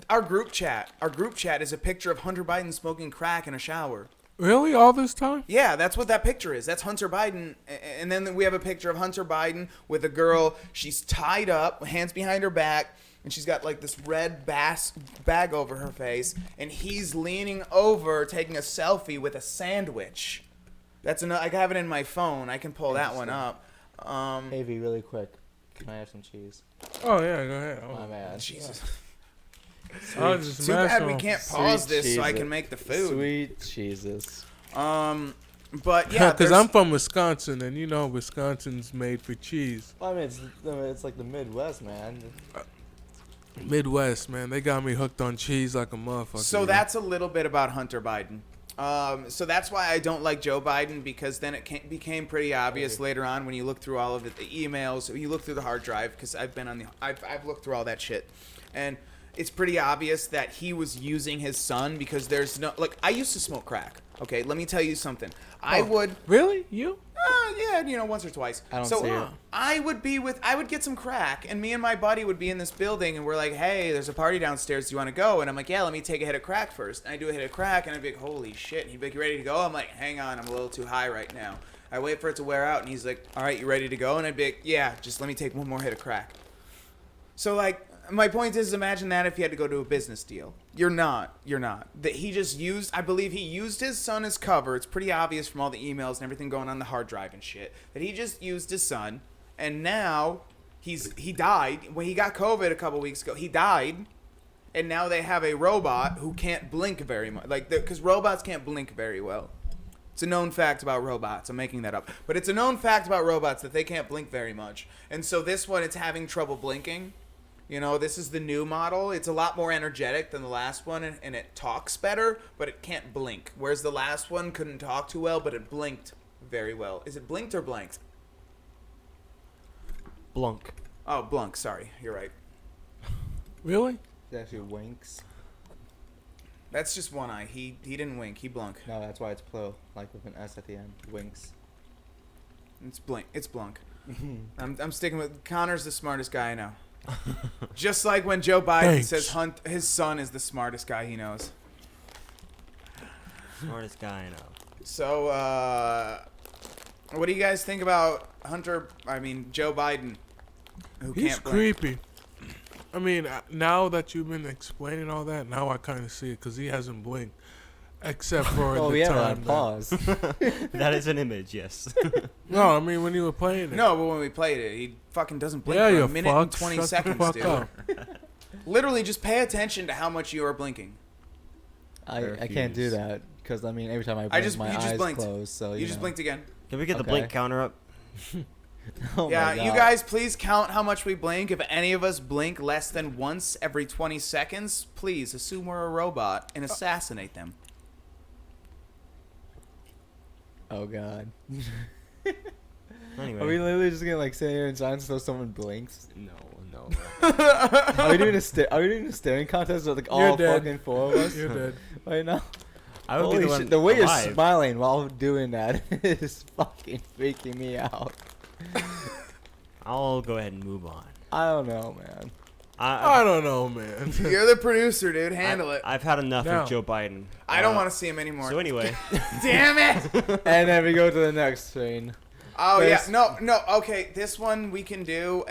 our group chat. Our group chat is a picture of Hunter Biden smoking crack in a shower. Really? All this time? Yeah, that's what that picture is. That's Hunter Biden. And then we have a picture of Hunter Biden with a girl. She's tied up, hands behind her back, and she's got like this red bag over her face. And he's leaning over, taking a selfie with a sandwich. That's I have it in my phone. I can pull that one up. Avy, really quick. Can I have some cheese? Oh, yeah, go ahead. My bad. Jesus. I'll just Too mash bad we on. can't pause Sweet this so I Jesus. can make the food. Sweet Jesus. But yeah, Because I'm from Wisconsin, and you know Wisconsin's made for cheese. Well, I mean, it's like the Midwest, man. Midwest, man, they got me hooked on cheese like a motherfucker. So that's a little bit about Hunter Biden. So that's why I don't like Joe Biden, because then it became pretty obvious later on when you look through all of the emails, you look through the hard drive, because I've looked through all that shit, and it's pretty obvious that he was using his son, because there's no, like, I used to smoke crack. Okay, let me tell you something. I would. Really? You? Yeah, once or twice. I don't see it. I would get some crack, and me and my buddy would be in this building, and we're like, hey, there's a party downstairs. Do you want to go? And I'm like, yeah, let me take a hit of crack first. And I do a hit of crack, and I'd be like, holy shit. And he'd be like, you ready to go? I'm like, hang on, I'm a little too high right now. I wait for it to wear out, and he's like, all right, you ready to go? And I'd be like, yeah, just let me take one more hit of crack. So, like, my point is, imagine that if you had to go to a business deal. You're not. That he just used, I believe he used his son as cover. It's pretty obvious from all the emails and everything going on the hard drive and shit, that he just used his son, and now he died. When he got COVID a couple weeks ago, he died, and now they have a robot who can't blink very much. Like, because robots can't blink very well. It's a known fact about robots. I'm making that up. But it's a known fact about robots that they can't blink very much. And so this one, it's having trouble blinking. You know, this is the new model. It's a lot more energetic than the last one, and it talks better, but it can't blink. Whereas the last one couldn't talk too well, but it blinked very well. Is it blinked or blanked? Blunk. Oh, blunk. Sorry. You're right. Really? It actually winks. That's just one eye. He didn't wink. He blunk. No, that's why it's plural, like with an S at the end. Winks. It's blink. It's blunk. I'm sticking with Connor's the smartest guy I know. Just like when Joe Biden says his son is the smartest guy he knows. Smartest guy I know. So, what do you guys think about Joe Biden? Who He's can't blink? creepy. I mean, now that you've been explaining all that, now I kind of see it, because he hasn't blinked. Except for Oh, the yeah, time. on pause. That is an image, yes. No, I mean, when you were playing it. No, but when we played it, he fucking doesn't blink Yeah, for you a minute and 20 Shut seconds, the fuck dude. up. Literally, just pay attention to how much you are blinking. I can't do that, because, I mean, every time I blink, my you just eyes blinked. close, so, You just blinked again. Can we get the Okay. blink counter up? Oh Yeah, my you God. guys, please count how much we blink. If any of us blink less than once every 20 seconds, please assume we're a robot and assassinate them. Oh, God. Anyway. Are we literally just gonna, like, sit here in silence until someone blinks? No. Are we doing a staring contest with, like, You're all dead. fucking four of us? You're dead. Right now? I would Holy be the shit, one the way alive. you're smiling while doing that is fucking freaking me out. I'll go ahead and move on. I don't know, man. I don't know, man. You're the producer, dude. Handle it. I've had enough No. of Joe Biden. I don't want to see him anymore. So anyway, Damn it! And then we go to the next screen. Oh yeah, There's- no. Okay, this one we can do.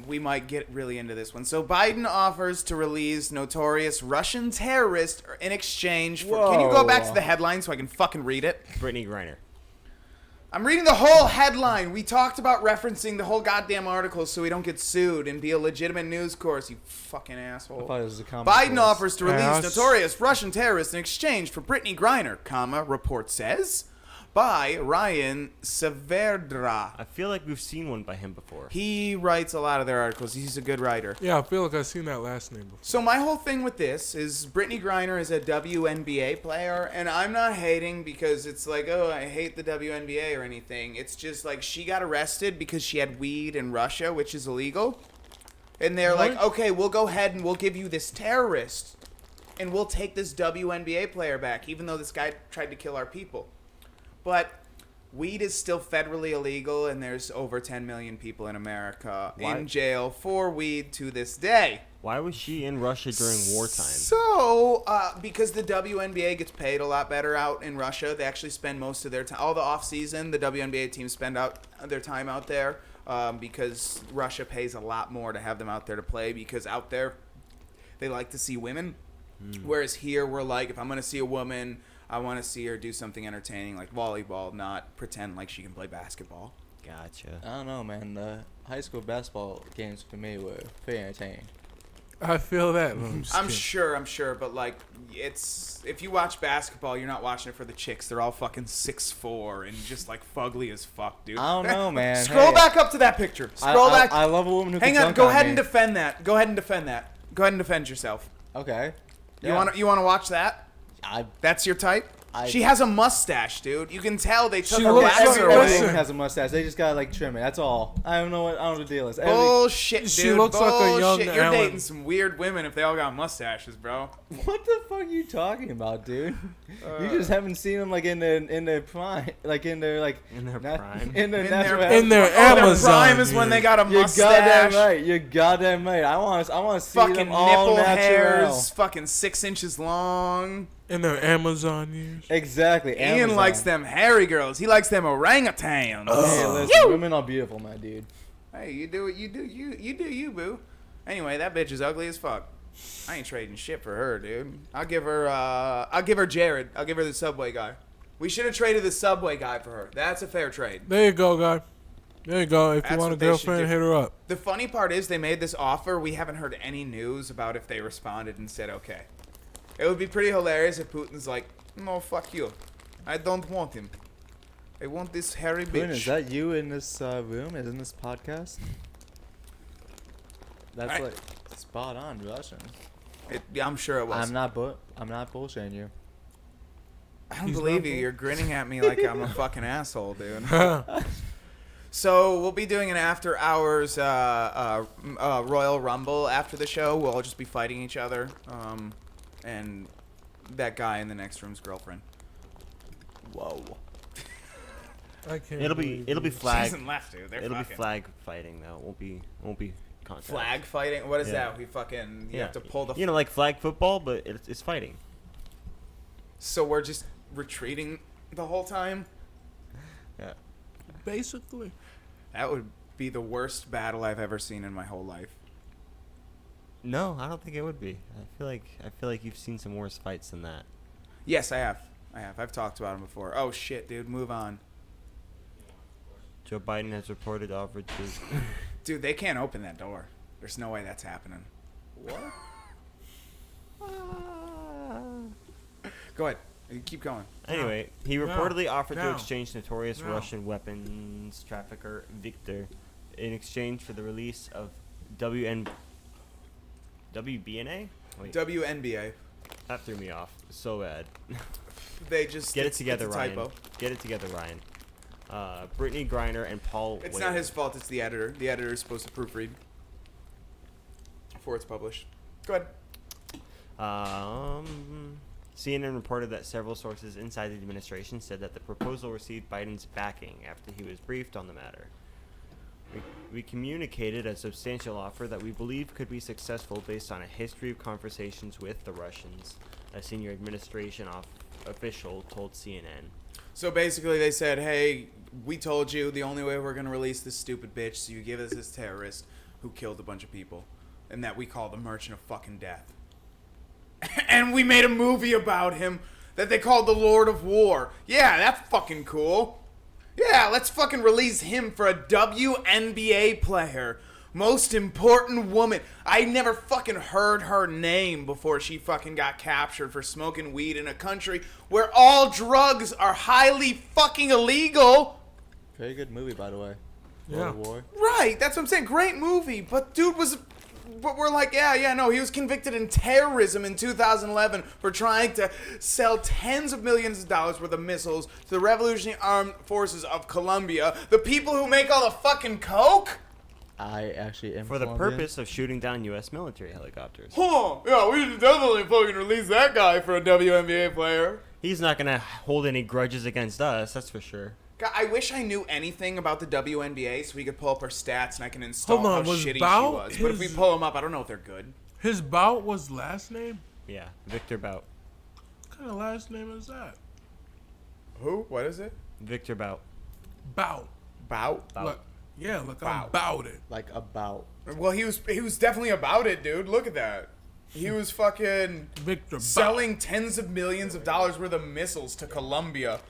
We might get really into this one. So Biden offers to release notorious Russian terrorist in exchange for. Can you go back to Whoa. the headline so I can fucking read it? Brittney Griner. I'm reading the whole headline. We talked about referencing the whole goddamn article so we don't get sued and be a legitimate news course. You fucking I asshole. thought it was a comic Biden book. offers to release Yes. notorious Russian terrorist in exchange for Brittney Griner, report says, by Ryan Saavedra. I feel like we've seen one by him before. He writes a lot of their articles. He's a good writer. Yeah, I feel like I've seen that last name before. So my whole thing with this is Brittney Griner is a WNBA player, and I'm not hating because it's like, oh, I hate the WNBA or anything. It's just like she got arrested because she had weed in Russia, which is illegal. And they're like, What? okay, we'll go ahead and we'll give you this terrorist, and we'll take this WNBA player back, even though this guy tried to kill our people. But weed is still federally illegal, and there's over 10 million people in America Why? in jail for weed to this day. Why was she in Russia during wartime? So, because the WNBA gets paid a lot better out in Russia, they actually spend most of their time, all the off-season, the WNBA teams spend out their time out there because Russia pays a lot more to have them out there to play because out there they like to see women. Whereas here we're like, if I'm going to see a woman, I want to see her do something entertaining like volleyball, not pretend like she can play basketball. Gotcha. I don't know, man. The high school basketball games for me were very entertaining. I feel that. I'm sure, but like, it's if you watch basketball, you're not watching it for the chicks. They're all fucking 6'4" and just like fugly as fuck, dude. I don't know, man. Scroll Hey, back up to that picture. Scroll back. I love a woman who Hang can on. dunk Go on ahead me. and defend that. Go ahead and defend that. Go ahead and defend yourself. Okay. You want to watch that? I That's your type? I- She has a mustache, dude. You can tell they took She her looks blaster like- away. listen. Everyone has a mustache. They just gotta like trim it. That's all. I don't know what the deal is. Bullshit, dude. She looks like a young Bullshit. You're Ellen. dating some weird women if they all got mustaches, bro. What the fuck are you talking about, dude? You just haven't seen them like in their prime, like in their like In their nat- prime. in their In natural their- In their Oh, their Amazon prime is when they years. got a You're mustache. goddamn right. You're goddamn right. I want to see Fucking them all nipple natural. hairs, fucking 6 inches long. In their Amazon years. Exactly. Ian Amazon. likes them hairy girls. He likes them orangutans. Hey, listen, women are beautiful, my dude. Hey, you do it. You do you, boo. Anyway, that bitch is ugly as fuck. I ain't trading shit for her, dude. I'll give her Jared. I'll give her the Subway guy. We should have traded the Subway guy for her. That's a fair trade. There you go, guy. There you go. If you That's want a what they should girlfriend, do. hit her up. The funny part is they made this offer. We haven't heard any news about if they responded and said okay. It would be pretty hilarious if Putin's like, no, fuck you. I don't want him. I want this hairy bitch. Quinn, is that you in this room? Is in this podcast? That's I- like spot on Russian. I'm sure it was. I'm not bullshitting you. I don't He's believe not you. bull- You're grinning at me like I'm a fucking asshole, dude. So we'll be doing an after hours Royal Rumble after the show. We'll all just be fighting each other. And that guy in the next room's girlfriend. Whoa. I can't. It'll be She flag. hasn't left, dude. They're It'll be fucking. flag fighting though. It won't be contact. Flag fighting? What is Yeah. that? We fucking you Yeah. have to pull the. You know, like flag football, but it's fighting. So we're just retreating the whole time. Yeah. Basically. That would be the worst battle I've ever seen in my whole life. No, I don't think it would be. I feel like you've seen some worse fights than that. Yes, I have. I've talked about him before. Oh shit, dude, move on. Joe Biden has reported offered to. Dude, they can't open that door. There's no way that's happening. What? Go ahead. You keep going. Anyway, he No. reportedly offered to No. exchange notorious No. Russian weapons trafficker Victor in exchange for the release of WBNA? Wait, WNBA. that threw me off so bad. They just Get it it's together, a Ryan. typo. Get it together, Ryan. Brittney Griner and Paul. It's Whelan. not his fault. It's the editor. The editor is supposed to proofread before it's published. Go ahead. CNN reported that several sources inside the administration said that the proposal received Biden's backing after he was briefed on the matter. We communicated a substantial offer that we believe could be successful based on a history of conversations with the Russians, a senior administration official told CNN. So basically, they said, "Hey, we told you the only way we're gonna release this stupid bitch, so you give us this terrorist who killed a bunch of people, and that we call the Merchant of Fucking Death." And we made a movie about him that they called the Lord of War. Yeah, that's fucking cool. Yeah, let's fucking release him for a WNBA player. Most important woman. I never fucking heard her name before she fucking got captured for smoking weed in a country where all drugs are highly fucking illegal. Very good movie, by the way. Yeah. World War. Right, that's what I'm saying. Great movie, but dude was... But we're like, no, he was convicted in terrorism in 2011 for trying to sell tens of millions of dollars worth of missiles to the Revolutionary Armed Forces of Colombia, the people who make all the fucking coke? I actually am For the Colombian. purpose of shooting down U.S. military helicopters. Huh, yeah, we should definitely fucking release that guy for a WNBA player. He's not going to hold any grudges against us, that's for sure. God, I wish I knew anything about the WNBA so we could pull up her stats and I can install Hold on, how was shitty Bout she was. But if we his- pull them up, I don't know if they're good. His Bout was last name? Yeah, Victor Bout. What kind of last name is that? Who? What is it? Victor Bout. Bout. Bout? Bout. Look, yeah, look, I'm Bout. bout it. Like about. Well, he was definitely about it, dude. Look at that. He was fucking Victor Bout. selling tens of millions of dollars worth of missiles to Colombia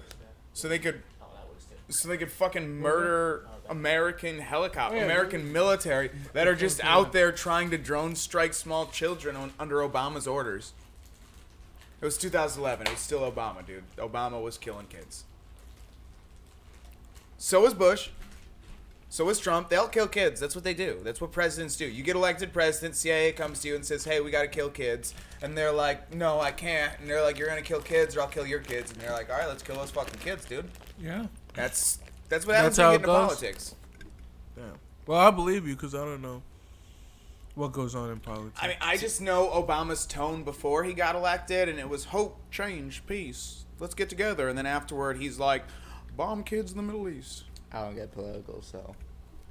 so they could fucking murder American American military that are just out there trying to drone strike small children under Obama's orders. It was 2011. It was still Obama, dude. Obama was killing kids. So was Bush. So was Trump. They'll kill kids. That's what they do. That's what presidents do. You get elected president, CIA comes to you and says, hey, we got to kill kids. And they're like, no, I can't. And they're like, you're going to kill kids or I'll kill your kids. And they're like, all right, let's kill those fucking kids, dude. Yeah. That's what happens That's when how you it get into goes? politics. Yeah. Well, I believe you because I don't know what goes on in politics. I mean, I just know Obama's tone before he got elected, and it was hope, change, peace. Let's get together. And then afterward, he's like, bomb kids in the Middle East. I don't get political, so.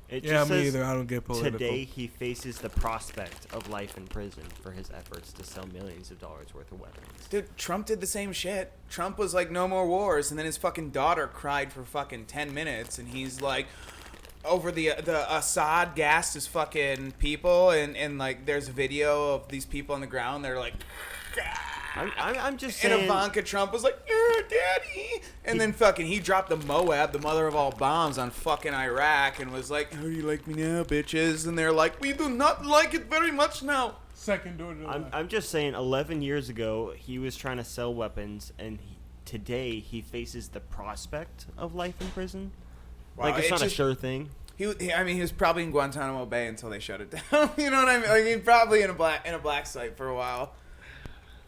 It yeah, just me says either. I don't get political. Today, he faces the prospect of life in prison for his efforts to sell millions of dollars worth of weapons. Dude, Trump did the same shit. Trump was like, no more wars. And then his fucking daughter cried for fucking 10 minutes. And he's like, over the Assad gassed his fucking people. And like, there's a video of these people on the ground. They're like, I'm just and saying. Ivanka Trump was like, yeah, daddy. And then fucking he dropped the Moab, the mother of all bombs, on fucking Iraq and was like, how do you like me now, bitches? And they're like, we do not like it very much now. Second door to the left. I'm just saying. 11 years ago, he was trying to sell weapons, and today he faces the prospect of life in prison. Wow, Like it's not just- a sure thing. He was probably in Guantanamo Bay until they shut it down. You know what I mean? Like he's probably in a black site for a while.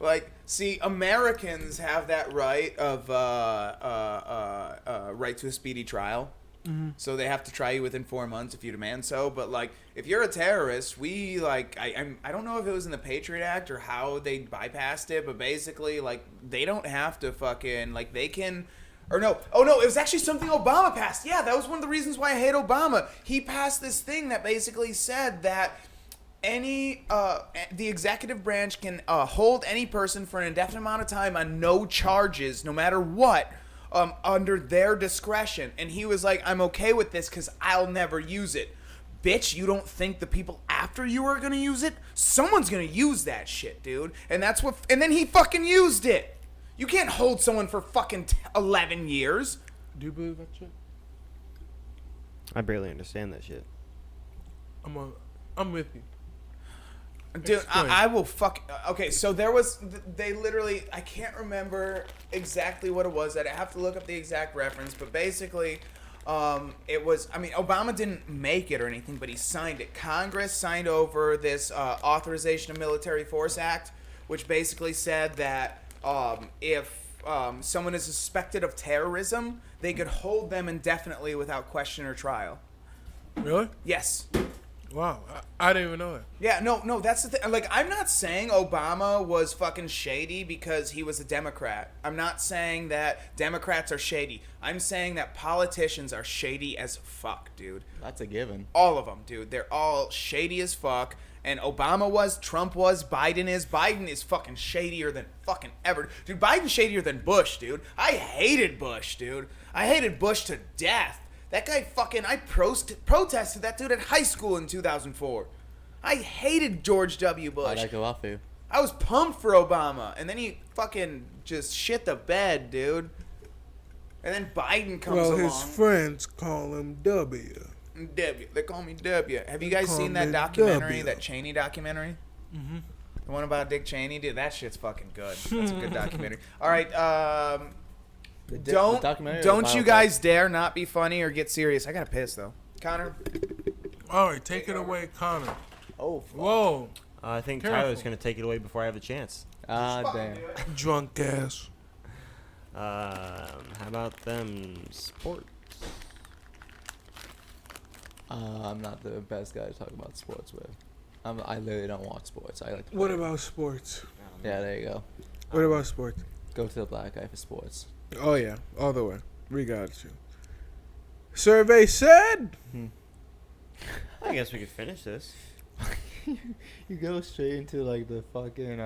Like, see, Americans have that right of right to a speedy trial. Mm-hmm. So they have to try you within 4 months if you demand so. But like, if you're a terrorist, we like I don't know if it was in the Patriot Act or how they bypassed it, but basically like they don't have to fucking like they can. Or no, oh no, it was actually something Obama passed. Yeah, that was one of the reasons why I hate Obama. He passed this thing that basically said that the executive branch can hold any person for an indefinite amount of time on no charges, no matter what, under their discretion. And he was like, I'm okay with this because I'll never use it. Bitch, you don't think the people after you are going to use it? Someone's going to use that shit, dude. And then he fucking used it. You can't hold someone for fucking 11 years. Do you believe that shit? I barely understand that shit. I'm with you. Dude, Explain. I will fuck. Okay, so they literally, I can't remember exactly what it was. I'd have to look up the exact reference, but basically, it was, I mean, Obama didn't make it or anything, but he signed it. Congress signed over this Authorization of Military Force Act, which basically said that if someone is suspected of terrorism, they could hold them indefinitely without question or trial. Really? Yes. Wow. I didn't even know that. Yeah, no, that's the thing. Like, I'm not saying Obama was fucking shady because he was a Democrat. I'm not saying that Democrats are shady. I'm saying that politicians are shady as fuck, dude. That's a given. All of them, dude. They're all shady as fuck. And Obama was, Trump was, Biden is. Biden is fucking shadier than fucking ever. Dude, Biden's shadier than Bush, dude. I hated Bush, dude. I hated Bush to death. That guy fucking, I protested that dude at high school in 2004. I hated George W. Bush. How'd that go off for you? I was pumped for Obama. And then he fucking just shit the bed, dude. And then Biden comes along. Well, his friends call him W. W. They call me W. Have you guys call seen that me documentary, W. that Cheney documentary? Mm-hmm. The one about Dick Cheney? Dude, that shit's fucking good. That's a good documentary. All right, don't you guys dare not be funny or get serious. I gotta piss, though. Connor? All right, take it away, Connor. Oh, fuck. Whoa. I think Careful. Tyler's going to take it away before I have a chance. Ah, damn. Drunk ass. How about them sports? I'm not the best guy to talk about sports with. I literally don't watch sports. I like to What play. about sports? Yeah, there you go. What about sports? Go to the black guy for sports. Oh, yeah. All the way. We got you. Survey said. I guess we could finish this. You go straight into like the fucking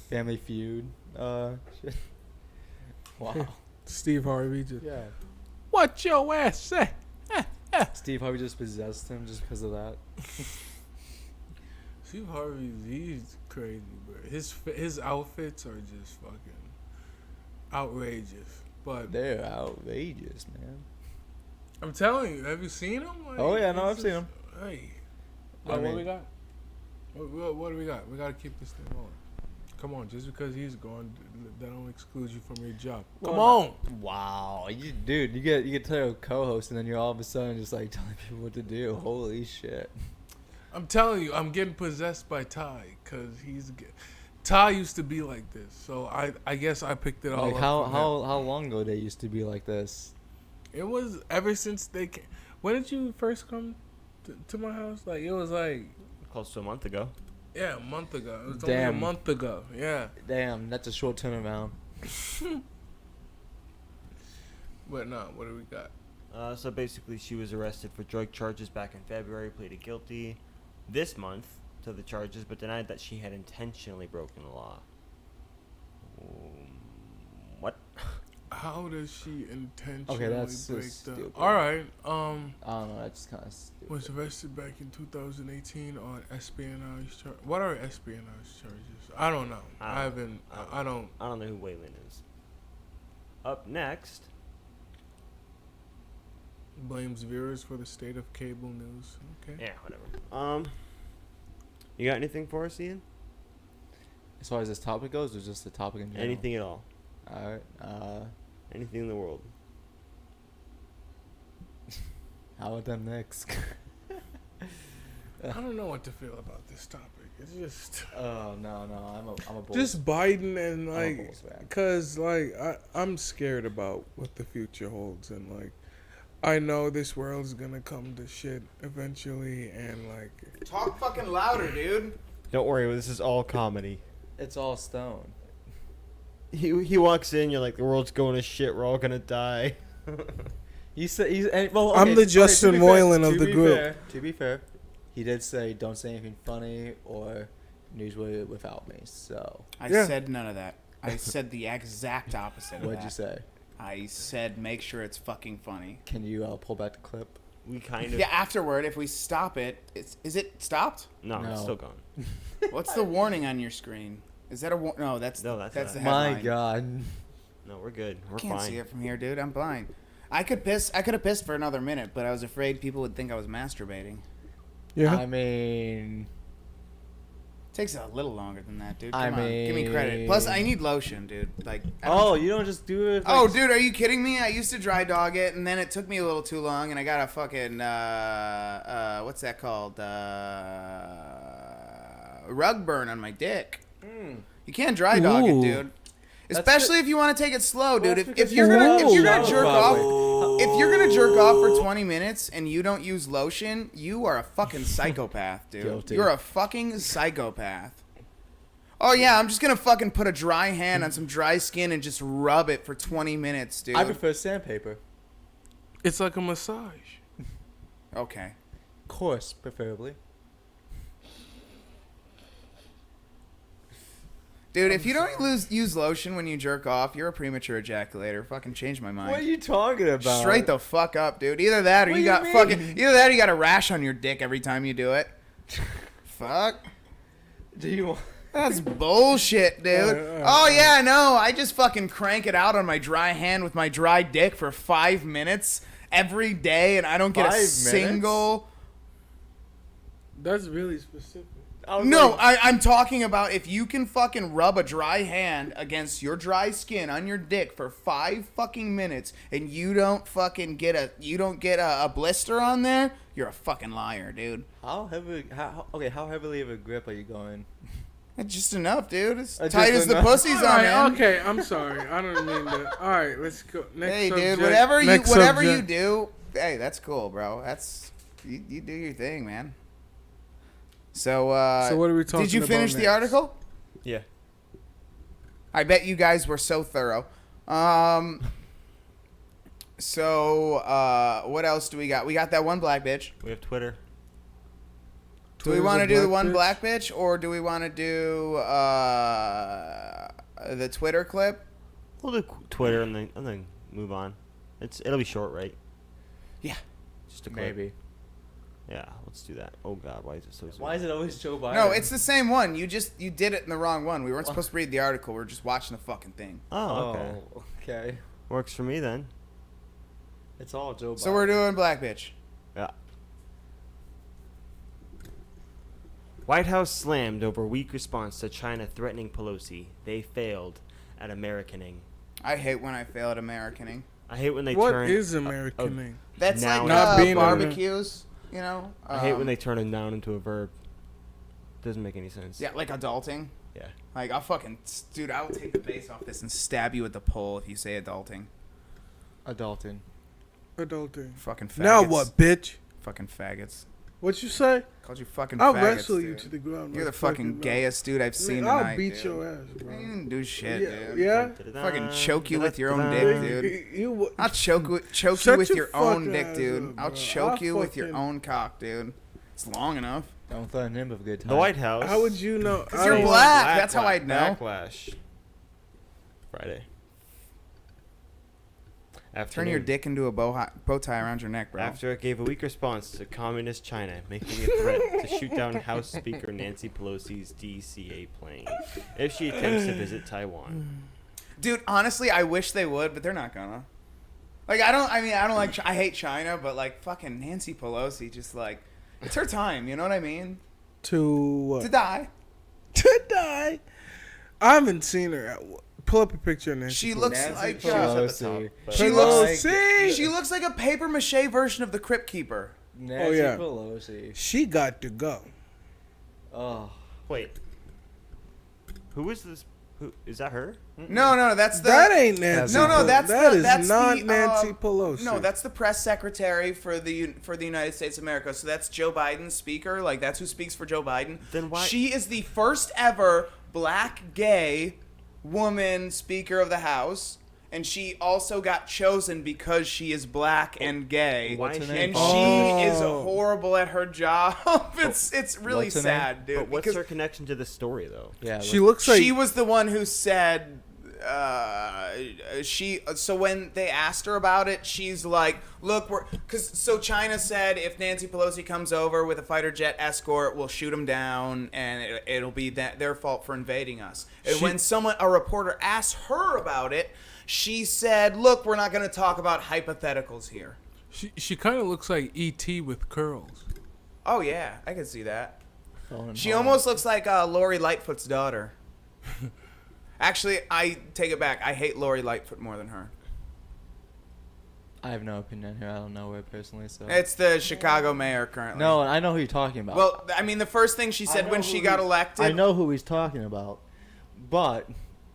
Family Feud. Shit. Wow. Steve Harvey just. Yeah. What your ass say? Steve Harvey just possessed him just because of that. Steve Harvey, he's crazy, bro. His outfits are just fucking outrageous. But They're outrageous, man. I'm telling you, have you seen him? Like, Oh yeah, no, it's I've seen just- him. Hey, I what mean- we got? What do we got? We got to keep this thing going. Come on, just because he's gone, that don't exclude you from your job. Come on. Wow, dude, you get to a co-host and then you're all of a sudden just like telling people what to do. Holy shit. I'm telling you, I'm getting possessed by Ty because Ty used to be like this, so I guess I picked it all Like up. how from him. how long ago they used to be like this? It was ever since they came. When did you first come to my house? Like it was like Close to a month ago. a month ago. It was Damn. only a month ago. Yeah, Damn, that's a short turnaround. but no. What do we got? So basically, she was arrested for drug charges back in February, pleaded guilty this month to the charges, but denied that she had intentionally broken the law. What? How does she intentionally Okay, that's break just the? stupid. All right. I don't know, that's kind of stupid. Was arrested back in 2018 on espionage charge. What are espionage charges? I don't know. I don't. I don't know who Waylon is. Up next, Blames viewers for the state of cable news. Okay. yeah, whatever. You got anything for us, Ian? As far as this topic goes, or just the topic in general? Anything at all? Alright, Anything in the world? how about them Knicks? I don't know what to feel about this topic. It's just Oh, no, I'm a Bulls. just Biden and I'm a like, Bulls fan. cause like I'm scared about what the future holds and like. I know this world's gonna come to shit eventually, and like, Talk fucking louder, dude. Don't worry, this is all comedy. It's all stone. He walks in, you're like, the world's going to shit, we're all gonna die. He said well, I'm okay, the okay, Justin to be fair- Moylan of to the be group. fair- to be fair, he did say don't say anything funny or newsworthy without me. So I Yeah. said none of that. I said the exact opposite of what'd that. you say? I said make sure it's fucking funny. Can you pull back the clip? We kind of... Yeah, afterward, if we stop it, is it stopped? No, No. it's still gone. What's the warning on your screen? Is that a no? That's No, that's the not. headline. My God. No, we're good. We're I can't fine. see it from here, dude. I'm blind. I could have pissed for another minute, but I was afraid people would think I was masturbating. yeah. I mean, Takes a little longer than that, dude. I Come on, give me credit. Plus, I need lotion, dude. Like, I don't- oh, you don't just do it. Oh, dude, are you kidding me? I used to dry dog it, and then it took me a little too long, and I got a fucking what's that called? Rug burn on my dick. You can't dry dog it, Ooh. dude. That's Especially if you want to take it slow, dude. that's If because you're you gonna don't jerk shower off, if you're gonna jerk off for 20 minutes and you don't use lotion, you are a fucking psychopath, dude. Guilty. You're a fucking psychopath. Oh yeah, I'm just gonna fucking put a dry hand on some dry skin and just rub it for 20 minutes, dude. I prefer sandpaper. It's like a massage. Okay. Coarse, preferably. Dude, if you don't use lotion when you jerk off, you're a premature ejaculator. Fucking change my mind. What are you talking about? Straight the fuck up, dude. Either that or What you do you got mean? fucking either that or you got a rash on your dick every time you do it. Fuck. Do you want? That's bullshit, dude. Oh yeah, no. I just fucking crank it out on my dry hand with my dry dick for 5 minutes every day and I don't get 5 a minutes? single That's really specific. No, I'm talking about if you can fucking rub a dry hand against your dry skin on your dick for 5 fucking minutes and you don't fucking get a blister on there, you're a fucking liar, dude. How heavily of a grip are you going? That's just enough, dude. As Just tight as the enough. pussy's on Alright, end. okay, I'm sorry. I don't mean that. All right, let's go. Next Hey, subject. dude, whatever Next you subject. do, hey, that's cool, bro. That's you do your thing, man. So what are we talking did you about finish the next? article? Yeah. I bet you guys were so thorough. So, what else do we got? We got that one black bitch. We have Twitter. Do we want to do the one black bitch, or do we want to do the Twitter clip? We'll do Twitter and then move on. It'll be short, right? Yeah. Just a clip. Maybe. Yeah, let's do that. Oh God, why is it so? Why is it always Joe Biden? No, it's the same one. You did it in the wrong one. We weren't supposed to read the article. We were just watching the fucking thing. Oh, okay. Oh, okay. Works for me then. It's all Joe Biden. So we're doing black bitch. Yeah. White House slammed over weak response to China threatening Pelosi. They failed at Americaning. I hate when I fail at Americaning. I hate when they What turn. is Americaning? That's Now like not being barbecues, you know? I hate when they turn a noun into a verb. Doesn't make any sense. Yeah, like adulting. Yeah. Like, dude, I will take the base off this and stab you with the pole if you say adulting. Adulting. Adulting. Fucking faggots. Now what, bitch? Fucking faggots. What you say? Called you fucking I'll faggots, wrestle dude. you to the ground. You're the like fucking mouth. gayest dude I've seen Man, tonight, I'll beat dude. your ass, bro. You didn't do shit, Yeah, dude. yeah? Fucking choke you with your own dick, dude. You I'll choke you Shut with your your own fucking dick, ass dude. up, I'll bro. choke you with your fucking- own cock, dude. It's long enough. Don't threaten him with a good time. The White House. How would you know? Because I you're don't- black. That's how I'd know. Backlash. Friday. Turn your dick into a bow tie around your neck, bro. After it gave a weak response to communist China, making a threat to shoot down House Speaker Nancy Pelosi's DCA plane if she attempts to visit Taiwan. Dude, honestly, I wish they would, but they're not gonna. Like, I don't like, I hate China, but like, fucking Nancy Pelosi, just like, it's her time, you know what I mean? To To die. To die. I haven't seen her. Pull up a picture of Nancy. She Pelosi. looks Nancy like, Pelosi. she looks, Pelosi. she looks like a paper mache version of the Crypt Keeper. Nancy yeah. Pelosi. She got to go. Oh. Wait. Who is this? Who is that her? No, that's the. That ain't Nancy. No, Pelosi. that's that the, is that's not the, Nancy Pelosi. No, that's the press secretary for the United States of America. So that's Joe Biden's speaker. Like, that's who speaks for Joe Biden. Then why- She is the first ever black gay woman speaker of the House, and she also got chosen because she is black and gay. Why is she and involved? she is Oh. horrible at her job. It's really What's her sad, dude. But what's because her connection to this story, though? Yeah. She looks like she was the one who said so when they asked her about it, she's like, look, so China said if Nancy Pelosi comes over with a fighter jet escort, we'll shoot them down, and it'll be their fault for invading us. And when a reporter asked her about it, she said, look, we're not going to talk about hypotheticals here. she kind of looks like E.T. with curls. Oh yeah, I can see that. Phone She home. almost looks like Lori Lightfoot's daughter. Actually, I take it back. I hate Lori Lightfoot more than her. I have no opinion here. I don't know her personally, so. It's the Chicago mayor currently. No, I know who you're talking about. Well, I mean, the first thing she said when she got elected. I know who he's talking about, but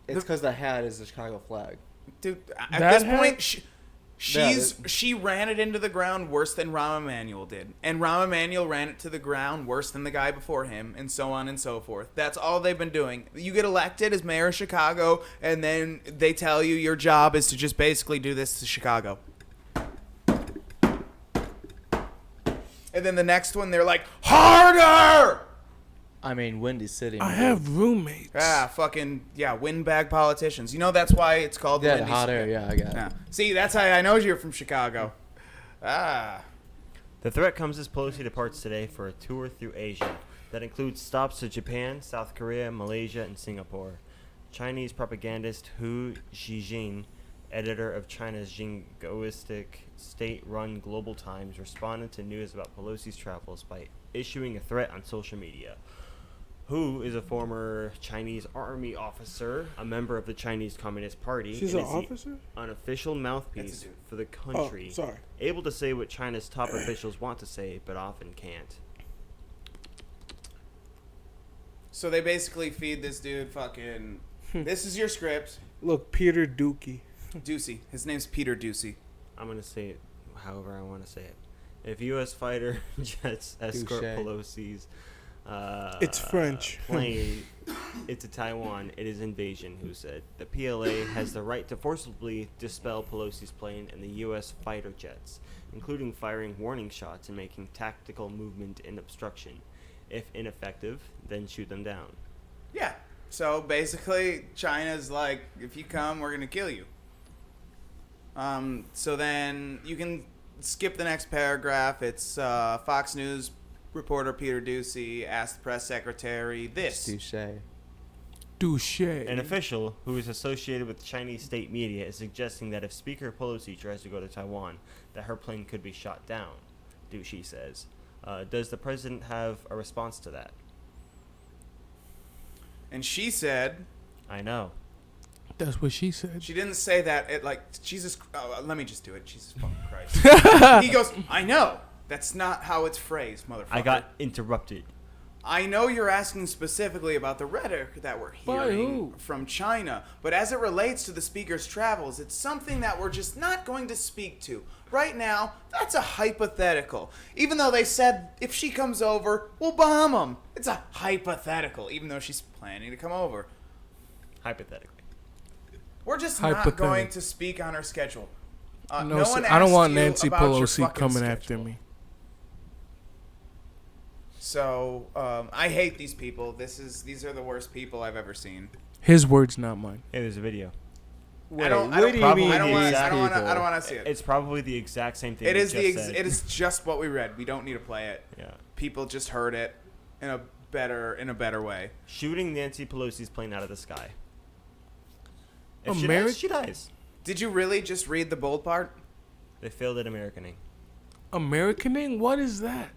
it's because the hat is the Chicago flag. Dude, at That this hat? point, she ran it into the ground worse than Rahm Emanuel did, and Rahm Emanuel ran it to the ground worse than the guy before him, and so on and so forth. That's all they've been doing. You get elected as mayor of Chicago, and then they tell you your job is to just basically do this to Chicago. And then the next one, they're like, harder! I mean, Windy City. I man. have roommates. Windbag politicians. You know that's why it's called the Yeah, Windy hot City. air. Yeah, I got it. Yeah. See, that's how I know you're from Chicago. The threat comes as Pelosi departs today for a tour through Asia that includes stops to Japan, South Korea, Malaysia, and Singapore. Chinese propagandist Hu Zhijing, editor of China's jingoistic state-run Global Times, responded to news about Pelosi's travels by issuing a threat on social media. Hu is a former Chinese army officer, a member of the Chinese Communist Party. She's and an is the officer? unofficial mouthpiece for the country. Oh, sorry. Able to say what China's top officials want to say, but often can't. So they basically feed this dude fucking. This is your script. Look, Peter Dookie. Ducey. His name's Peter Ducey. I'm going to say it however I want to say it. If U.S. fighter jets escort Touché. Pelosi's It's French. plane it to Taiwan, it is invasion, Hu said. The PLA has the right to forcibly dispel Pelosi's plane and the U.S. fighter jets, including firing warning shots and making tactical movement in obstruction. If ineffective, then shoot them down. Yeah. So basically, China's like, if you come, we're going to kill you. So then you can skip the next paragraph. It's Fox News reporter Peter Doocy asked the press secretary this. Touche. An official who is associated with Chinese state media is suggesting that if Speaker Pelosi tries to go to Taiwan, that her plane could be shot down, Doocy says. Does the president have a response to that? And she said... I know. That's what she said. She didn't say that. It like, Jesus... let me just do it. Jesus fucking Christ. He goes, I know. That's not how it's phrased, motherfucker. I got interrupted. I know you're asking specifically about the rhetoric that we're hearing from China, but as it relates to the speaker's travels, it's something that we're just not going to speak to. Right now, that's a hypothetical. Even though they said if she comes over, we'll bomb them. It's a hypothetical, even though she's planning to come over. Hypothetically. We're just not going to speak on her schedule. No one I don't want Nancy Pelosi coming after me. So, I hate these people. These are the worst people I've ever seen. His words, not mine. Hey, there's a video. I don't want to see it. It's probably the exact same thing. It is just what we read. We don't need to play it. Yeah. People just heard it in a better way. Shooting Nancy Pelosi's plane out of the sky. If she dies. Did you really just read the bold part? They failed at Americaning. Americaning? What is that?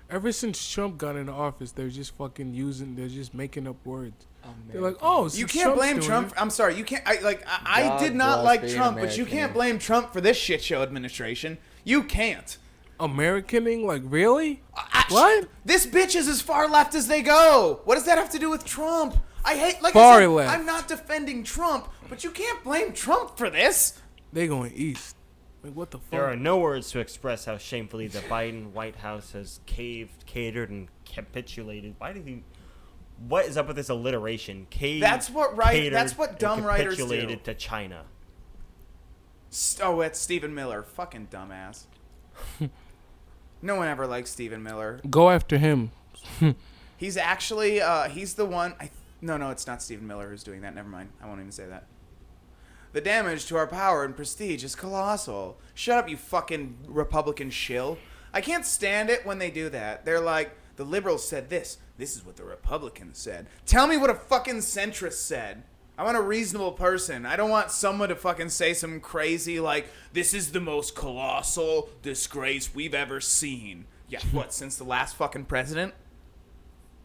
Ever since Trump got into office, they're just they're just making up words. They're like, oh, you can't blame Trump. I'm sorry, you can't. I did not like Trump, but you can't blame Trump for this shit show administration. You can't. Americaning? Like, really? What? This bitch is as far left as they go. What does that have to do with Trump? I hate, like far I said, left. I'm not defending Trump, but you can't blame Trump for this. They going east. Like, what the fuck? There are no words to express how shamefully the Biden White House has caved, catered, and capitulated. What is up with this alliteration? That's what dumb writers do. Capitulated to China. Oh, it's Stephen Miller. Fucking dumbass. No one ever likes Stephen Miller. Go after him. He's actually, he's the one. No, it's not Stephen Miller who's doing that. Never mind. I won't even say that. The damage to our power and prestige is colossal. Shut up, you fucking Republican shill. I can't stand it when they do that. They're like, the liberals said this. This is what the Republicans said. Tell me what a fucking centrist said. I want a reasonable person. I don't want someone to fucking say some crazy like, this is the most colossal disgrace we've ever seen. Yeah, what, since the last fucking president?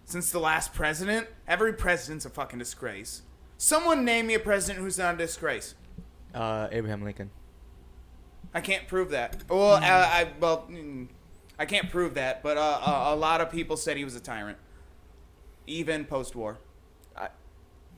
Since the last president? Every president's a fucking disgrace. Someone name me a president who's not a disgrace. Abraham Lincoln. I can't prove that. Well, I can't prove that, but a lot of people said he was a tyrant, even post-war.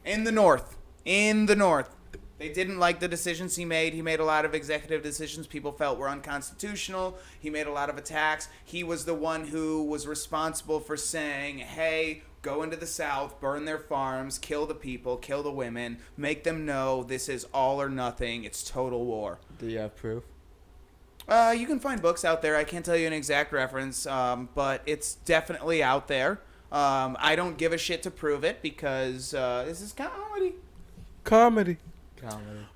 In the North, they didn't like the decisions he made. He made a lot of executive decisions people felt were unconstitutional. He made a lot of attacks. He was the one who was responsible for saying, hey, go into the South, burn their farms, kill the people, kill the women, make them know this is all or nothing. It's total war. Do you have proof? You can find books out there. I can't tell you an exact reference, but it's definitely out there. I don't give a shit to prove it because this is comedy.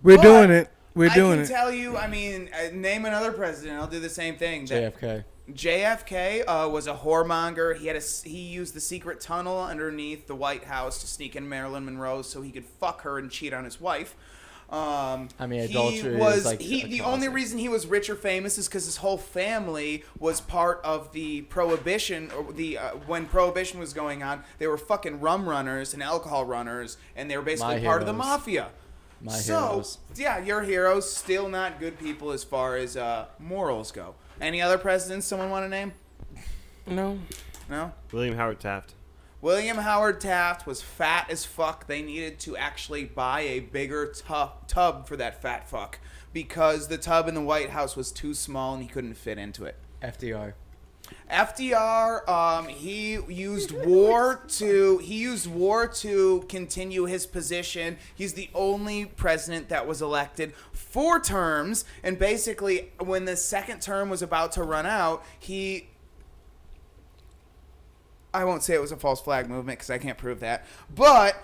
We're doing it. I can tell you, name another president. I'll do the same thing. JFK was a whoremonger. He used the secret tunnel underneath the White House to sneak in Marilyn Monroe so he could fuck her and cheat on his wife. Adultery is like the only reason he was rich or famous is because his whole family was part of the Prohibition. When Prohibition was going on, they were fucking rum runners and alcohol runners, and they were basically part of the mafia. Heroes. Yeah, your heroes, still not good people as far as morals go. Any other presidents someone want to name? No? William Howard Taft. William Howard Taft was fat as fuck. They needed to actually buy a bigger tub for that fat fuck because the tub in the White House was too small and he couldn't fit into it. FDR. FDR, he used war to continue his position. He's the only president that was elected 4 terms, and basically when the second term was about to run out, I won't say it was a false flag movement because I can't prove that, but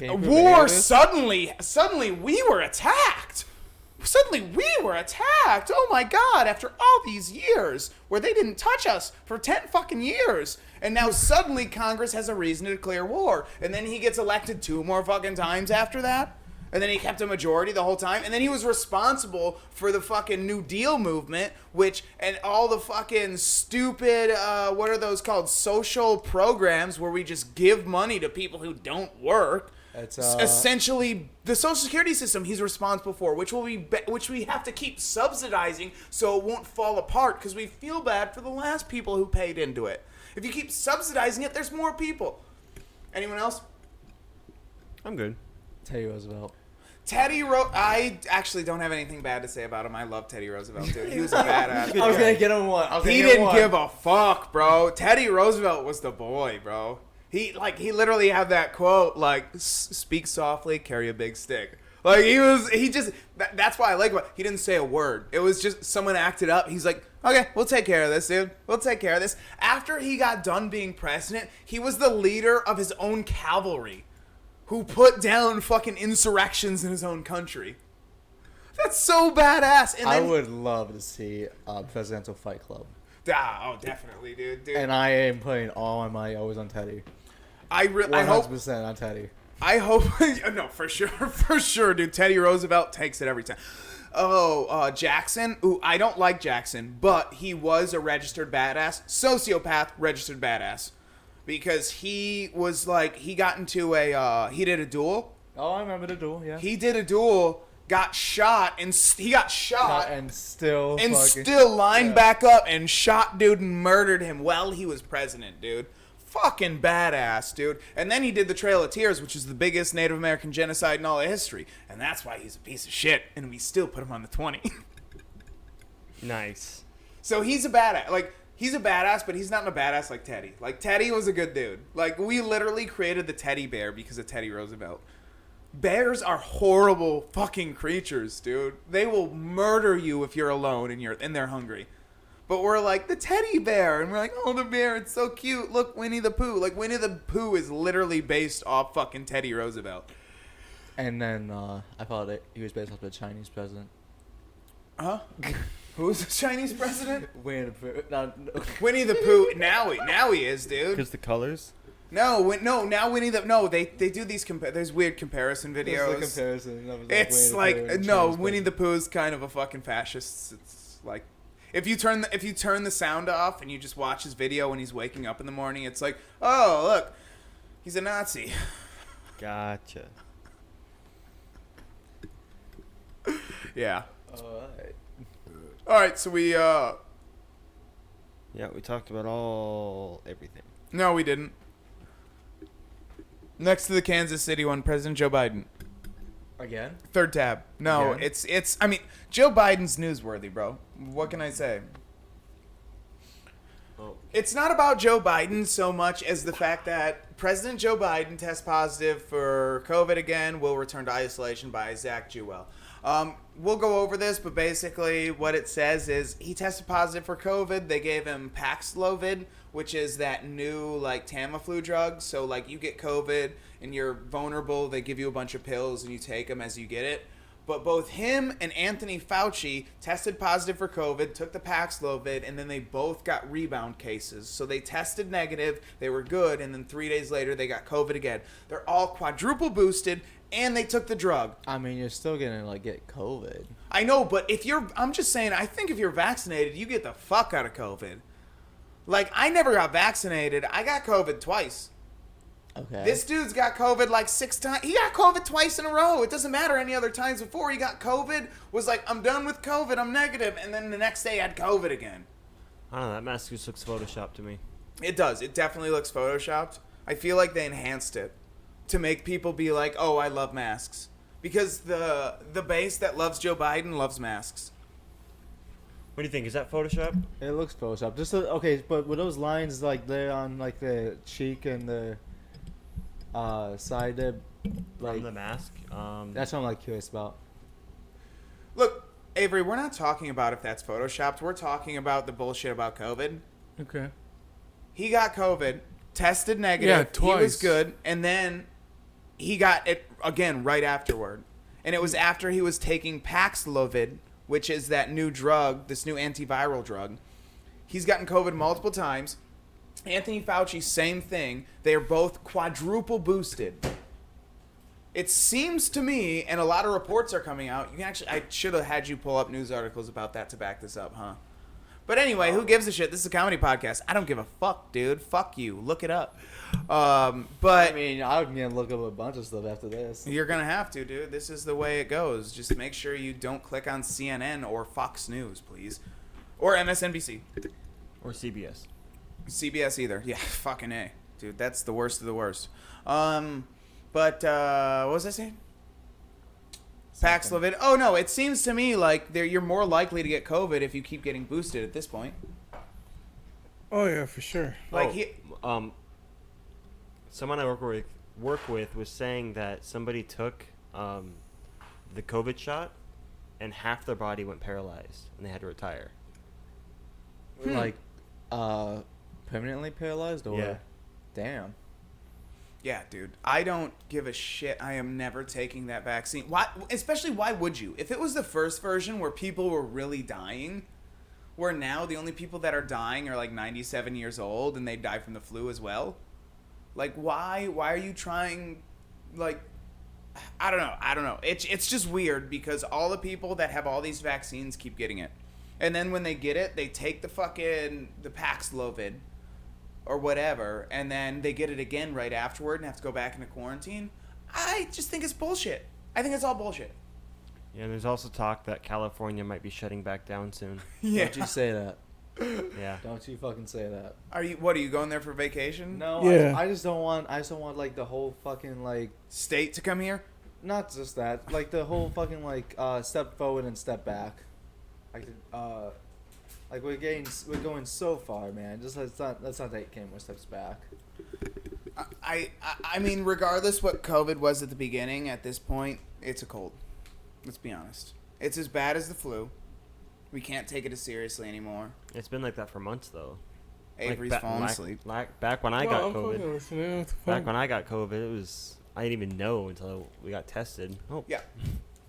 war suddenly we were attacked. Suddenly we were attacked. Oh my God, after all these years where they didn't touch us for 10 fucking years. And now suddenly Congress has a reason to declare war. And then he gets elected 2 more fucking times after that. And then he kept a majority the whole time. And then he was responsible for the fucking New Deal movement, and all the fucking stupid, what are those called? Social programs where we just give money to people who don't work. It's essentially the Social Security system he's responsible for, which we have to keep subsidizing so it won't fall apart because we feel bad for the last people who paid into it. If you keep subsidizing it, there's more people. Anyone else? I'm good. Teddy Roosevelt. I actually don't have anything bad to say about him. I love Teddy Roosevelt, dude. He was a badass. I was gonna get him one. He didn't give a fuck, bro. Teddy Roosevelt was the boy, bro. He literally had that quote, like, speak softly, carry a big stick. Like, that's why I like him. He didn't say a word. It was just someone acted up. He's like, okay, we'll take care of this, dude. We'll take care of this. After he got done being president, he was the leader of his own cavalry who put down fucking insurrections in his own country. That's so badass. And I would love to see a presidential fight club. Oh, definitely, dude. And I am putting all my money always on Teddy. I hope 100% on Teddy. I hope no, for sure, dude. Teddy Roosevelt takes it every time. Jackson. Ooh, I don't like Jackson, but he was a registered badass, sociopath, registered badass, because he was like he got into he did a duel. Oh, I remember the duel. Yeah. He did a duel. Got shot and still lined back up and shot dude and murdered him while he was president, dude. Fucking badass, dude. And then he did the Trail of Tears, which is the biggest Native American genocide in all of history, and that's why he's a piece of shit. And we still put him on the 20. Nice. So he's a badass. Like, he's a badass, but he's not a badass like Teddy. Like, Teddy was a good dude. Like, we literally created the teddy bear because of Teddy Roosevelt. Bears are horrible fucking creatures, dude. They will murder you if you're alone and they're hungry. But we're like, the teddy bear. And we're like, oh, the bear, it's so cute. Look, Winnie the Pooh. Like, Winnie the Pooh is literally based off fucking Teddy Roosevelt. And then I thought he was based off the Chinese president. Huh? Who's the Chinese president? Winnie the Pooh. No. Winnie the Pooh. Now he is, dude. Because the colors? Now Winnie the... No, they do these... There's weird comparison videos. There's a comparison. It's like... No, Winnie the Pooh's kind of a fucking fascist. It's like... If you turn the sound off and you just watch his video when he's waking up in the morning, it's like, oh, look, he's a Nazi. Gotcha. Yeah. All right, so we Yeah, we talked about everything. No, we didn't. Next to the Kansas City one, President Joe Biden. Again? Third tab. No, Again? it's I mean, Joe Biden's newsworthy, bro. What can I say? Oh. It's not about Joe Biden so much as the fact that President Joe Biden tests positive for COVID again, will return to isolation by Zach Jewell. We'll go over this, but basically what it says is he tested positive for COVID. They gave him Paxlovid, which is that new, like, Tamiflu drug. So, like, you get COVID and you're vulnerable. They give you a bunch of pills and you take them as you get it. But both him and Anthony Fauci tested positive for COVID, took the Paxlovid, and then they both got rebound cases. So they tested negative, they were good, and then 3 days later they got COVID again. They're all quadruple boosted, and they took the drug. I mean, you're still gonna, like, get COVID. I know, but I'm just saying, I think if you're vaccinated, you get the fuck out of COVID. Like, I never got vaccinated. I got COVID twice. Okay. This dude's got COVID like 6 times. He got COVID twice in a row. It doesn't matter any other times before. He got COVID, was like, I'm done with COVID, I'm negative, and then the next day had COVID again. I don't know, that mask just looks photoshopped to me. It does. It definitely looks photoshopped. I feel like they enhanced it to make people be like, oh, I love masks. Because the base that loves Joe Biden loves masks. What do you think? Is that Photoshop? It looks Photoshop. Just okay, but with those lines like there on like the cheek and the side there, like From the mask? that's what I'm like curious about. Look, Avery, we're not talking about if that's photoshopped. We're talking about the bullshit about COVID. Okay. He got COVID, tested negative. Yeah, He was twice. good, and then he got it again right afterward. And it was after he was taking Paxlovid, which is that new drug, this new antiviral drug. He's gotten COVID multiple times. Anthony Fauci, same thing. They are both quadruple boosted. It seems to me, and a lot of reports are coming out. You can actually, I should have had you pull up news articles about that to back this up, huh? But anyway, who gives a shit? This is a comedy podcast. I don't give a fuck, dude. Fuck you. Look it up. But I mean, I'm gonna look up a bunch of stuff after this. you're gonna have to, dude. This is the way it goes. Just make sure you don't click on CNN or Fox News, please, or MSNBC, Or CBS? CBS either. Yeah, fucking A, dude. That's the worst of the worst. But what was I saying? Paxlovid. Oh no, it seems to me like you're more likely to get COVID if you keep getting boosted at this point. Oh yeah, for sure. Like someone I work with was saying that somebody took the COVID shot and half their body went paralyzed and they had to retire. Like, permanently paralyzed or? Yeah. Damn. Yeah, dude. I don't give a shit. I am never taking that vaccine. Why? Especially, why would you? If it was the first version where people were really dying, where now the only people that are dying are like 97 years old and they die from the flu as well. Like, why? Why are you trying? Like, I don't know. It's just weird because all the people that have all these vaccines keep getting it, and then when they get it, they take the Paxlovid or whatever, and then they get it again right afterward and have to go back into quarantine. I just think it's bullshit. I think it's all bullshit. Yeah, and there's also talk that California might be shutting back down soon. Yeah. Don't you say that. Yeah. Don't you fucking say that. Are you going there for vacation? No, Yeah. I just don't want like the whole fucking like, State to come here? not just that, like the whole fucking like step forward and step back. Like we're going so far, man. Just let's not take any more steps back. I mean, regardless what COVID was at the beginning, at this point, it's a cold. Let's be honest. It's as bad as the flu. We can't take it as seriously anymore. It's been like that for months, though. Avery's falling asleep. Back when I got I'm COVID. fucking listening. What the Back fuck? when I got COVID, it was... I didn't even know until we got tested. Oh, Yeah.